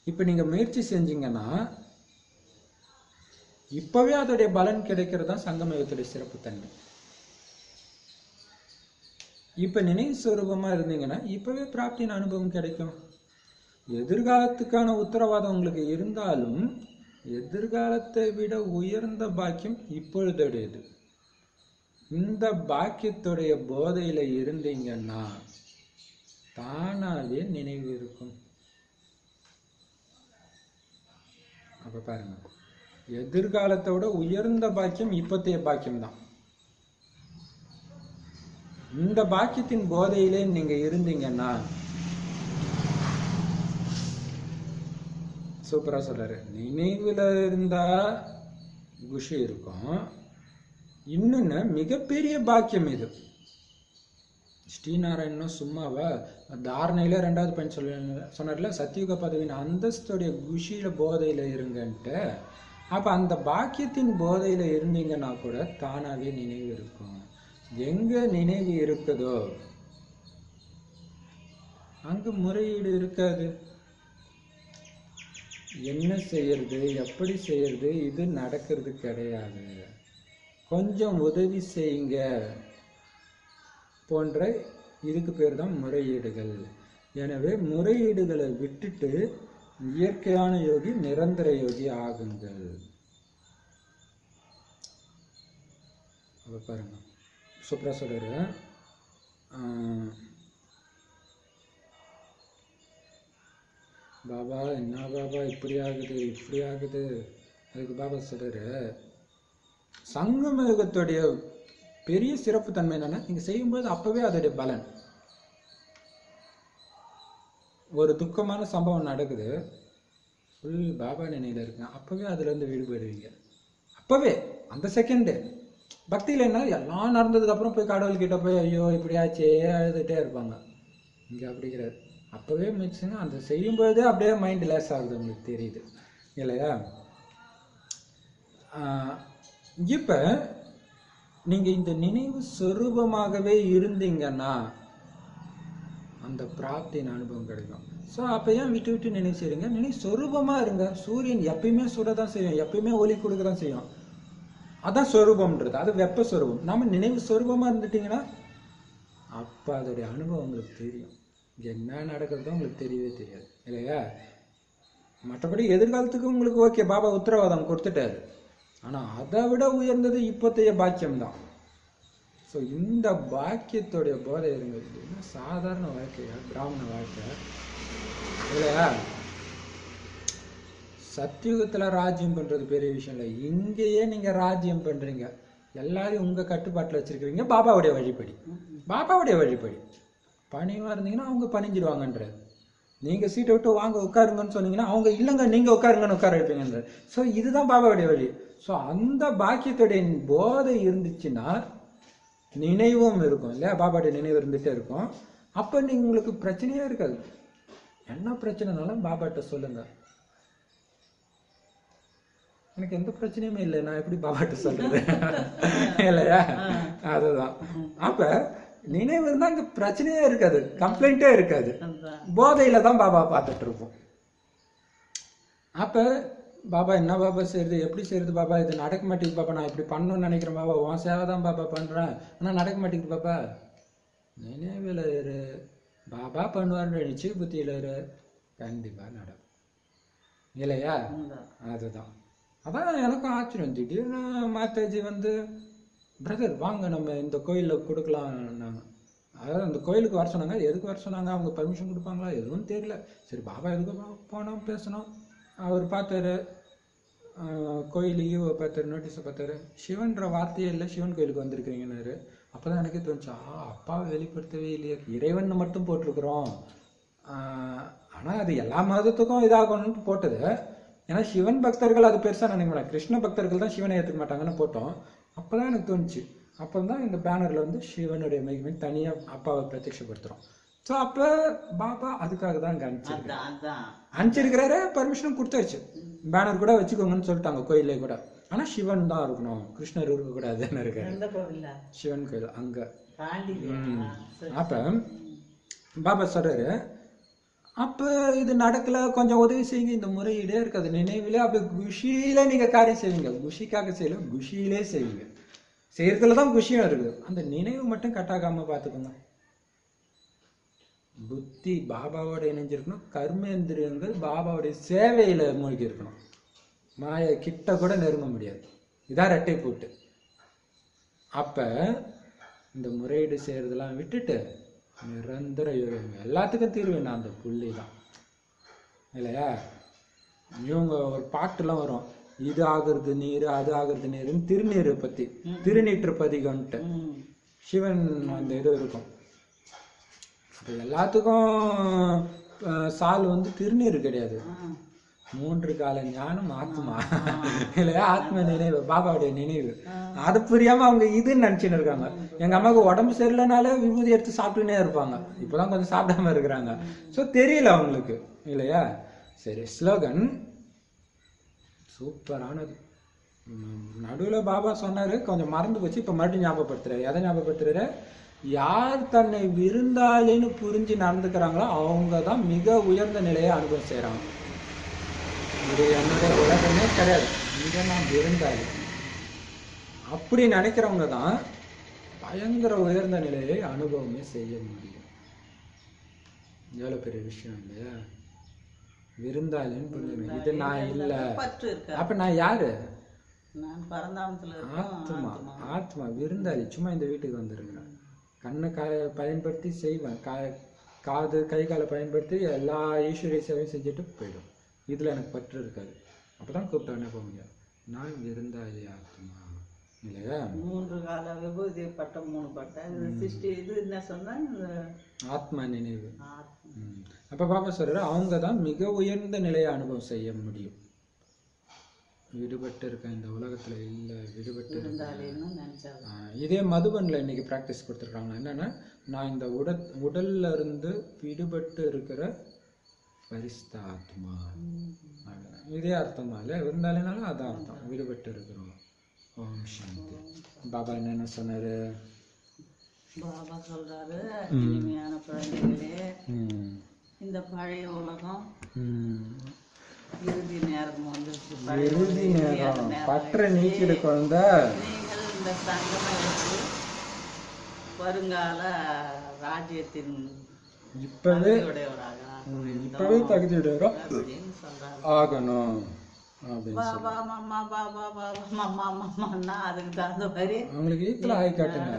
இப்ப நீங்க முயற்சி செஞ்சீங்கன்னா இப்பவே அதோடைய பலன் கிடைக்கிறது தான் சங்கம யுகத்துடைய சிறப்பு தன்மை. இப்ப நினைவு சுரூபமா இருந்தீங்கன்னா இப்பவே பிராப்தியின் அனுபவம் கிடைக்கும். எதிர்காலத்துக்கான உத்தரவாதம் உங்களுக்கு இருந்தாலும் எதிர்காலத்தை விட உயர்ந்த பாக்கியம் இப்பொழுதுடையது. இந்த பாக்கியத்துடைய போதையில இருந்தீங்கன்னா தானாவே நினைவு இருக்கும். அப்ப பாருங்க, எதிர்காலத்தை விட உயர்ந்த பாக்கியம் இப்பத்தைய பாக்கியம் தான். இந்த பாக்கியத்தின் போதையிலே நீங்க இருந்தீங்கன்னா சூப்பரா சொல்றாரு. நினைவுல இருந்தா குஷி இருக்கும். இன்னொன்னு மிகப்பெரிய பாக்கியம் இது. ஸ்ரீநாராயணனும் சும்மாவா தாரணையில 2வது பாயிண்ட் சொன்னார்ல, சத்தியுக பதவியின் அந்தஸ்துடைய குஷியில போதையில இருங்கன்ட்டு. அப்ப அந்த பாக்கியத்தின் போதையில இருந்தீங்கன்னா கூட தானாவே நினைவு இருக்கும். எங்க நினைவு இருக்குதோ அங்க முறையீடு இருக்காது. என்ன செய்யறது, எப்படி செய்யறது, இது நடக்கிறது கிடையாது. கொஞ்சம் உதவி செய்யுங்க போன்ற இதுக்கு பேர் தான் முறையீடுகள். எனவே முறையீடுகளை விட்டுட்டு இயற்கையான யோகி, நிரந்தர யோகி ஆகுங்கள். பாருங்க சூப்பரா சொல்றாரு. பாபா என்ன பாபா இப்படி ஆகுது இப்படி ஆகுது. அதுக்கு பாபா சொல்றாரு, சங்கமயுகத்துடைய பெரிய சிறப்பு தன்மை என்னன்னா, நீங்க செய்யும்போது அப்பவே அதோடைய பலன். ஒரு துக்கமான சம்பவம் நடக்குது, ஃபுல் பாபா நினைவுல இருக்கு, அப்பவே அதுல இருந்து விடுபடுவீங்க. அப்பவே அந்த செகண்டு. பக்தியில என்ன, எல்லாம் நடந்ததுக்கு அப்புறம் போய் கடவுள்கிட்ட போய் ஐயோ இப்படி ஆச்சே அழுதுட்டே இருப்பாங்க. இங்க அப்படி கிடையாது. அப்பவே மிக்ஸுங்க அந்த செய்யும்போதே அப்படியே மைண்ட் லேஸ் ஆகுது, உங்களுக்கு தெரியுது இல்லையா? இப்ப நீங்க இந்த நினைவு சொரூபமாகவே இருந்தீங்கன்னா அந்த பிராப்தியின் அனுபவம் கிடைக்கும். ஸோ அப்போ ஏன் விட்டு விட்டு நினைவு செய்யுங்க? நினைவு சொரூபமா இருங்க. சூரியன் எப்பயுமே சுடதான் செய்யும், எப்பயுமே ஒளி கொடுக்க தான் செய்யும். அதான் சொரூபம்ன்றது, அது வெப்ப சொரூபம். நம்ம நினைவு சொரூபமா இருந்துட்டீங்கன்னா அப்போ அதோடைய அனுபவம் உங்களுக்கு தெரியும். என்ன நடக்கிறதோ உங்களுக்கு தெரியவே தெரியாது இல்லையா? மற்றபடி எதிர்காலத்துக்கு உங்களுக்கு ஓகே, பாபா உத்தரவாதம் கொடுத்துட்டாரு. ஆனால் அதை விட உயர்ந்தது இப்போத்தைய பாக்கியம்தான். ஸோ இந்த பாக்கியத்தோடைய போதை இருந்தது சாதாரண வாழ்க்கையா, பிராமண வாழ்க்கை இல்லையா? சத்தியுகத்துல ராஜ்யம் பண்றது பெரிய விஷயம் இல்லை. இங்கேயே நீங்க ராஜ்யம் பண்றீங்க, எல்லாரையும் உங்க கட்டுப்பாட்டில் வச்சிருக்கிறீங்க. பாபாவுடைய வழிபடி, பாபாவுடைய வழிபடி பணிவா இருந்தீங்கன்னா அவங்க பணிஞ்சிடுவாங்கன்றது. நீங்க சீட்டை விட்டு வாங்க உட்காருங்கன்னு சொன்னீங்கன்னா அவங்க இல்லைங்க நீங்க உட்காருங்கன்னு உட்கார வைப்பீங்கன்ற. ஸோ இதுதான் பாபாவுடைய வழி. ஸோ அந்த பாக்கியத்துடைய போதை இருந்துச்சுன்னா நினைவும் இருக்கும் இல்லையா? பாபாவுடைய நினைவு இருந்துட்டே இருக்கும். அப்ப நீங்க உங்களுக்கு பிரச்சனையே இருக்காது. என்ன பிரச்சனைனாலும் பாபாட்ட சொல்லுங்க. எனக்கு எந்த பிரச்சனையுமே இல்லை, நான் எப்படி பாபாட்ட சொல்றது இல்லையா? அதுதான். அப்ப நினைவு இருந்தா இங்க பிரச்சனையே இருக்காது, கம்ப்ளைண்டே இருக்காது. போதையில தான் பாபா பார்த்துட்டு இருப்போம். அப்ப பாபா என்ன பாபா செய்யறது, எப்படி செய்யறது பாபா, இது நடக்க மாட்டேங்குது பாபா, நான் இப்படி பண்ணணும்னு நினைக்கிறேன் பாபா, உன் சேவை தான் பாபா பண்றேன், ஆனா நடக்க மாட்டேங்குது பாபா. நினைவுல இரு, பாபா பண்ணுவார்ன்ற நிச்சய புத்தியில இரு, கண்டிப்பா நடக்கும் இல்லையா? அதுதான். அதான் எனக்கும் ஆச்சரியம். திடீர்னு மாதாஜி வந்து பிரதர் வாங்க நம்ம இந்த கோயிலில் கொடுக்கலாம்னாங்க. அதாவது அந்த கோயிலுக்கு வர சொன்னாங்க. எதுக்கு வர சொன்னாங்க, அவங்க பர்மிஷன் கொடுப்பாங்களா எதுவும் தெரியல. சரி பாபா எதுக்கு போனோம் பேசணும். அவர் பார்த்தாரு, கோயிலையும் பார்த்தாரு, நோட்டீஸை பார்த்தாரு. சிவன்ற வார்த்தையே இல்லை, சிவன் கோயிலுக்கு வந்திருக்கிறீங்கன்னாரு. அப்போதான் எனக்கே தோணுச்சா, அப்பாவை வெளிப்படுத்தவே இல்லையே, இறைவன் மட்டும் போட்டிருக்கிறோம். ஆனால் அது எல்லா மதத்துக்கும் இதாகணும்னு போட்டது. ஏன்னா சிவன் பக்தர்கள் அது பெருசாக நினைக்க மாட்டாங்க, கிருஷ்ண பக்தர்கள் தான் சிவனை ஏற்றுக்க மாட்டாங்கன்னு போட்டோம். அப்போதான் எனக்கு தோணுச்சு. அப்புறம் தான் இந்த பேனரில் வந்து சிவனுடைய மகிமை தனியாக அப்பாவை பிரத்யட்சப்படுத்துகிறோம். ஸோ அப்போ பாபா அதுக்காக தான் அங்கே அனுப்பிச்சிருக்கிறாரு. பர்மிஷனும் கொடுத்தாச்சு, பேனர் கூட வச்சுக்கோங்கன்னு சொல்லிட்டாங்க கோயிலே கூட. ஆனால் சிவன் தான் இருக்கணும், கிருஷ்ணர் இருக்கக்கூடாதுன்னு இருக்காரு. சிவன் கோயில் அங்கே. அப்போ பாபா சொல்றாரு, அப்போ இது நடக்கல, கொஞ்சம் உதவி செய்யுங்க. இந்த முறையீடே இருக்காது, நினைவிலே அப்படி குஷியில நீங்க காரியம் செய்வீங்க. குஷிக்காக செய்யல, குஷியிலே செய்வீங்க. செய்யறதுல தான் குஷியும் இருக்குது. அந்த நினைவு மட்டும் கட்டாகாம பார்த்துக்கோங்க. புத்தி பாபாவோட இணைஞ்சிருக்கணும், கர்மேந்திரியங்கள் பாபாவுடைய சேவையில மூழ்கி இருக்கணும். மாய கிட்ட கூட நெருங்க முடியாது. இதான் ரெட்டை போட்டு. அப்ப இந்த முறையீடு செய்யறதெல்லாம் விட்டுட்டு நிரந்தர யோகம், எல்லாத்துக்கும் தீர்வு என்ன, அந்த புள்ளி தான் இல்லையா? இவங்க ஒரு பாட்டுலாம் வரும், இது ஆகுறது நீர், அது ஆகுறது நீருன்னு திருநீரை பத்தி, திருநீற்று பதிகம்ட்டு. சிவன் அந்த இது இருக்கும். இப்போ எல்லாத்துக்கும் சால் வந்து திருநீர் கிடையாது. 3 கால ஞானம் ஆத்மா இல்லையா, ஆத்ம நினைவு, பாபாவுடைய நினைவு. அது புரியாம அவங்க இதுன்னு நினைச்சுன்னு இருக்காங்க. எங்க அம்மாவுக்கு உடம்பு சரியில்லைனாலே விபூதி எடுத்து சாப்பிட்டுனே இருப்பாங்க. இப்பதான் கொஞ்சம் சாப்பிடாம இருக்கிறாங்க. ஸோ தெரியல அவங்களுக்கு இல்லையா. சரி, ஸ்லோகன் சூப்பரானது. நடுவில் பாபா சொன்னாரு, கொஞ்சம் மறந்து போச்சு, இப்ப மறுபடியும் ஞாபகப்படுத்துறாரு. எதை ஞாபகப்படுத்துறாரு? யார் தன்னை விருந்தாளின்னு புரிஞ்சு நடந்துக்கிறாங்களோ அவங்க தான் மிக உயர்ந்த நிலையை அனுபவம் செய்யறாங்க. இது என்னுடைய உலகமே கிடையாது, இங்க நான் விருந்தாளி அப்படி நினைக்கிறவங்க தான் பயங்கர உயர்ந்த நிலையை அனுபவமே செய்ய முடியும். எவ்வளவு பெரிய விஷயம் இல்லையா. விருந்தாளின்னு புரிஞ்சுக்கணும். இது நான் இல்லை, அப்ப நான் யாரு? ஆத்மா. ஆத்மா விருந்தாளி. சும்மா இந்த வீட்டுக்கு வந்திருக்கிறேன், கண்ணை பயன்படுத்தி செய்வேன், காது கை காலை பயன்படுத்தி எல்லா ஈஸ்வரிய சேவையும் செஞ்சுட்டு போயிடும். இதுல எனக்கு பற்று இருக்காது. அப்பதான் கூப்பிட்டோன்னே போக முடியாது. நான் விருந்தாளி ஆத்மா இல்லையா. 3 கால விபூதி பட்டம் 3 பட்டம் சிருஷ்டி இது என்ன சொன்னா ஆத்மா நினைவு. அப்ப பாபா சொல்ற அவங்க தான் மிக உயர்ந்த நிலையை அனுபவம் செய்ய முடியும். விடுபட்டு இருக்க இந்த உலகத்துல இல்ல, விடுபட்டு இதே மதுபன்ல இன்னைக்கு பிராக்டிஸ் கொடுத்துருக்காங்க. என்னன்னா, நான் இந்த உடல்ல இருந்து விடுபட்டு இருக்கிற பரிசுத்த ஆத்மா. இதே அர்த்தமா இல்ல, விருந்தாளினாலும் அதான் அர்த்தம், விடுபட்டு இருக்கிறோம். ஓம் சாந்தி. பாபா என்னென்ன சொன்னாரு? பாபா சொல்றாரு, இனிமையான குழந்தைகளே, இந்த பழைய உலகம் இறுதி நேரம் வந்துருச்சு. இறுதி நேரம் பற்ற நீக்கிடு குழந்தை. நீங்கள் இந்த சங்கமத்துக்கு வருங்கால ராஜ்யத்தின் இப்பவே தகுதியுடையவராக அப்படின்னு சொல்றாரு. ஆகணும். பாபா மாமா பாபா பாபா மாமா மாமான்னா அதுக்கு தகுந்த மாதிரி அவங்களுக்கு ஈத்துல ஆகி காட்டுங்க.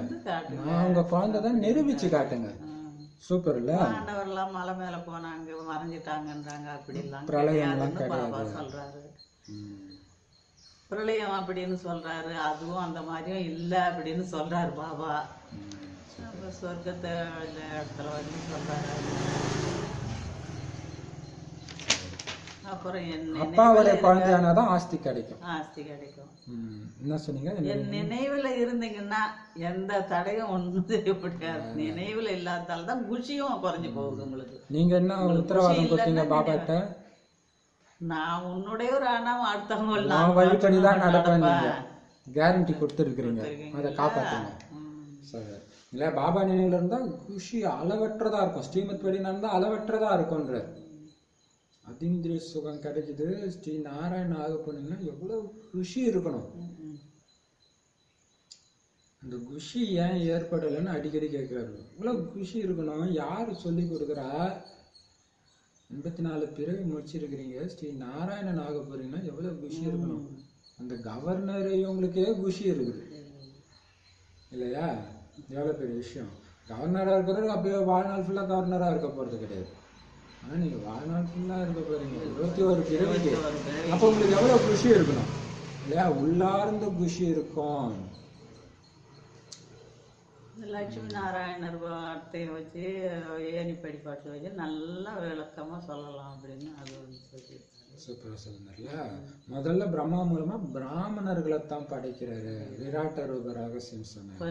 நான் அவங்க குழந்தை தான் நிரூபிச்சு காட்டுங்க. சூப்பர் இல்ல. ஆண்டவர்லாம் மலை மேல போனாங்க மறைஞ்சிட்டாங்கன்றாங்க, அப்படி எல்லாம் பிரளயம் பாபா சொல்றாரு. பிரளயம் அப்படின்னு சொல்றாரு, அதுவும் அந்த மாதிரியும் இல்ல அப்படின்னு சொல்றாரு பாபா. சொர்க்கத்தை இடத்துல வந்து சொல்றாரு. அப்புறம் அப்பாவுடைய குழந்தையானாதான் ஆஸ்தி கிடைக்கும். ஆஸ்தி கிடைக்கும். என்ன சொன்னீங்க? என் நினைவுல இருந்தீங்கன்னா எந்த தடையும் ஒண்ணும் செய்யப்படாது. நினைவுல இல்லாதால்தான் குஷியும் குறைஞ்சு போகுது உங்களுக்கு. நீங்க என்ன உத்தரவாதம் கொடுத்தீங்க பாபாட்ட? நான் உன்னுடைய ஒரு ஆனாவும் அடுத்தவங்க நான் வழிபடிதான் நடப்பேன். கேரண்டி கொடுத்துருக்கீங்க, அதை காப்பாற்றுங்க. சரி இல்ல, பாபா நினைவுல இருந்தா குஷி அளவற்றதா இருக்கும். ஸ்ரீமத் படி நடந்தா அளவற்றதா இருக்கும்ன்ற அதீந்திரிய சுகம் கிடைக்குது. ஸ்ரீ நாராயண ஆக போனீங்கன்னா எவ்வளவு குஷி இருக்கணும். அந்த குஷி ஏன் ஏற்படலைன்னு அடிக்கடி கேட்கிறாரு. இவ்வளவு குஷி இருக்கணும். யாரு சொல்லி கொடுக்குறா? 84 பிறவி முடிச்சிருக்கிறீங்க, ஸ்ரீ நாராயணன் ஆக போறீங்கன்னா எவ்வளவு குஷி இருக்கணும். அந்த கவர்னர் இவங்களுக்கே குஷி இருக்குது இல்லையா. எவ்வளவு பெரிய விஷயம். கவர்னரா இருக்கிறது அப்படியே வாழ்நாள் ஃபுல்லா கவர்னரா இருக்க போறது கிடையாது. ஆனா நீங்க வாழ்நாள் ஃபுல்லா இருக்க போறீங்க 21 பிறவிக்கு. அப்ப உங்களுக்கு எவ்வளவு குஷி இருக்கணும் இல்லையா. உள்ளார்ந்த குஷி இருக்கும். லட்சுமி நாராயணர் வார்த்தையை வச்சு ஏணிப்படி பாட்டு வச்சு நல்லா விளக்கமா சொல்லலாம் அப்படின்னு அது வந்து சொல்லியிருக்காரு. சூப்பரா சொல்லுங்க. முதல்ல பிரம்மா மூலமா பிராமணர்களை தான் படைக்கிறாரு. விராட்ட ரூப ரகசியம் சொன்னாரு.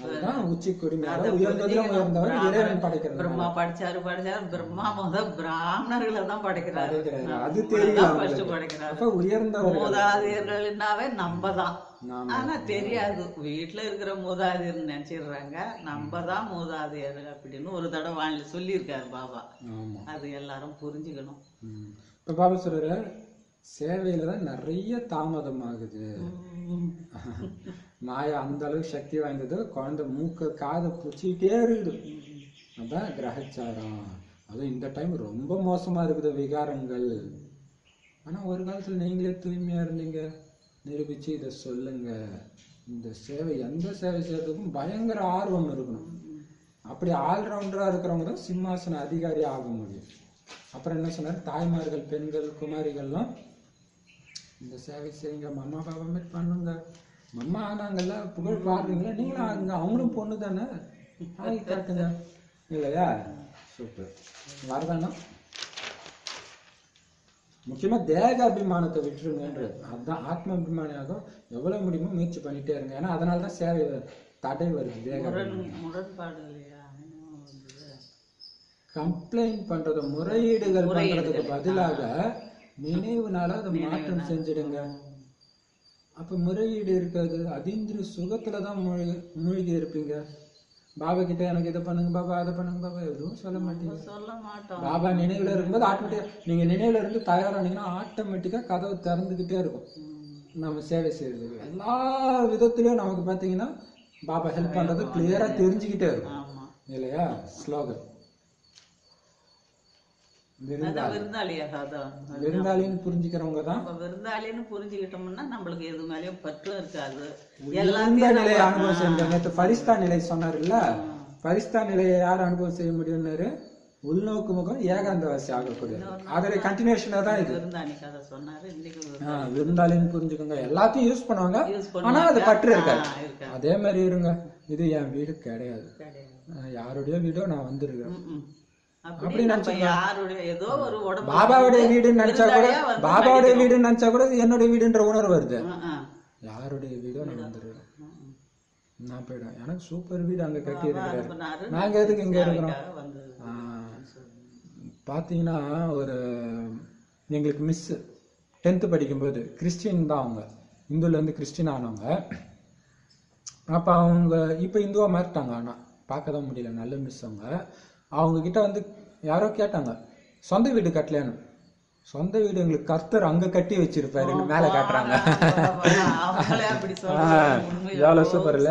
அதுதான் உச்சி குடிமையாக உயர்ந்ததுல உயர்ந்தவர் இறைவன் படைக்கிறார். பிரம்மா படிச்சாரு பிரம்மா முதல் பிராமணர்களை தான் படைக்கிறாரு. அது தெரியல. படைக்கிறாரு உயர்ந்தவர். மூதாதையர்கள்னாவே நம்ம தான். ஆனா தெரியாது, வீட்டுல இருக்கிற மூதாதையர் நினைச்சிடுறாங்க நம்ம தான் மூதாதையர் அப்படின்னு ஒரு தடவை வானிலை சொல்லியிருக்காரு பாபா. அது எல்லாரும் புரிஞ்சுக்கணும். இப்ப பாபா சொல்ற சேவையில தான் நிறைய தாமதம் ஆகுது. மாயா அந்த அளவுக்கு சக்தி வாய்ந்தது. குழந்தை மூக்க காதை பூச்சிக்கிட்டே இருக்குது. அதான் கிரகச்சாரம். அதுவும் இந்த டைம் ரொம்ப மோசமா இருக்குது விகாரங்கள். ஆனா ஒரு காலத்துல நீங்களே தூய்மையா இருந்தீங்க, நிரூபிச்சு இதை சொல்லுங்க. இந்த சேவை எந்த சேவை செய்யறதுக்கும் பயங்கர ஆர்வம் இருக்கணும். அப்படி ஆல்ரவுண்டரா இருக்கிறவங்க தான் சிம்மாசன அதிகாரி ஆக முடியும். அப்புறம் என்ன சொன்னார்? தாய்மார்கள், பெண்கள், குமாரிகள்லாம் இந்த சேவை செய்யுங்க, அம்மா பாபா மாதிரி பண்ணுங்க. அம்மா ஆனாங்கல்ல, புகழ் பாடுறீங்களா நீங்களும் ஆகுங்க, அவங்களும் பொண்ணு தானே, ஆகி காட்டுங்க இல்லையா? சூப்பர். வரதானம் முக்கியமா தேக அபிமானத்தை விட்டுருங்கன்றது, அதுதான் ஆத்ம அபிமானியாகும். எவ்வளவு முடியுமோ முயற்சி பண்ணிட்டே இருங்க. ஏன்னா அதனாலதான் சேவை தடை வருது. தேக முரண்பாடு இல்லையா? கம்ப்ளைண்ட் பண்றது, முறையீடுகள் பண்றதுக்கு பதிலாக நினைவுனால அதை மாற்றம் செஞ்சிடுங்க. அப்ப முறையீடு இருக்காது, அதீந்திரிய சுகத்துலதான் மூழ்கி இருப்பீங்க. பாபா கிட்ட எனக்கு இதை பண்ணுங்க பாபா, அதை பண்ணுங்க பாபா, எதுவும் சொல்ல மாட்டீங்க. பாபா நினைவுல இருக்கும்போது ஆட்டோமேட்டிக்கா நீங்க நினைவுல இருந்து தயாரானீங்கன்னா ஆட்டோமேட்டிக்கா கதவு திறந்துகிட்டே இருக்கும். நம்ம சேவை செய்யறதுக்கு எல்லா விதத்திலயும் நமக்கு பாத்தீங்கன்னா பாபா ஹெல்ப் பண்றது கிளியரா தெரிஞ்சுக்கிட்டே இருக்கும் இல்லையா? ஸ்லோகன் விருந்தாளின்னு புரிஞ்சுக்கிறவங்க தான். விருந்தாளின்னு புரிஞ்சுக்கிட்டோம்னா நம்மளுக்கு எது மேலயும் பற்றும் இருக்காது. எந்த நிலையை அனுபவம் செய்ய, நேற்று பரிஸ்தா நிலை சொன்னார்ல, பரிஸ்தா நிலையை யார் அனுபவம் செய்ய முடியும்னாரு? உள்நோக்கு முகம் ஏகாந்தவாசி ஆகக்கூடிய அதோட கண்டினியூஷனா தான் இது. விருந்தாளின்னு புரிஞ்சுக்கோங்க, எல்லாத்தையும் யூஸ் பண்ணுவாங்க, ஆனா அது பற்று இருக்காது. அதே மாதிரி இருங்க. இது என் வீடு கிடையாது, யாருடைய வீடோ நான் வந்துருக்கேன் அப்படி நினைச்சா, பாபாவுடைய வீடுன்னு நினைச்சா கூட, பாபாவுடைய வீடுன்னு நினைச்சா கூட என்னுடைய வீடுன்ற உணர்வு வருது. யாருடைய வீடோ நான் வந்துருக்கேன், நான் போயிடுவேன். எனக்கு சூப்பர் வீடு அங்க கட்டி இருக்கிறாரு, நாங்க எதுக்கு இங்க இருக்கிறோம்? பாத்தீங்கன்னா ஒரு எங்களுக்கு மிஸ் 10th படிக்கும்போது கிறிஸ்டின் தான், அவங்க இந்துல இருந்து கிறிஸ்டின் ஆனவங்க. அப்ப அவங்க இப்ப இந்துவா மாறிட்டாங்க, ஆனா பார்க்க தான் முடியல. நல்ல மிஸ் அவங்க கிட்ட வந்து யாரோ கேட்டாங்க சொந்த வீடு கட்டலையான்னு. சொந்த வீடு எங்களுக்கு கர்த்தர் அங்க கட்டி வச்சிருப்பாரு, மேல காட்டுறாங்க. எவ்வளவு சூப்பர் இல்ல?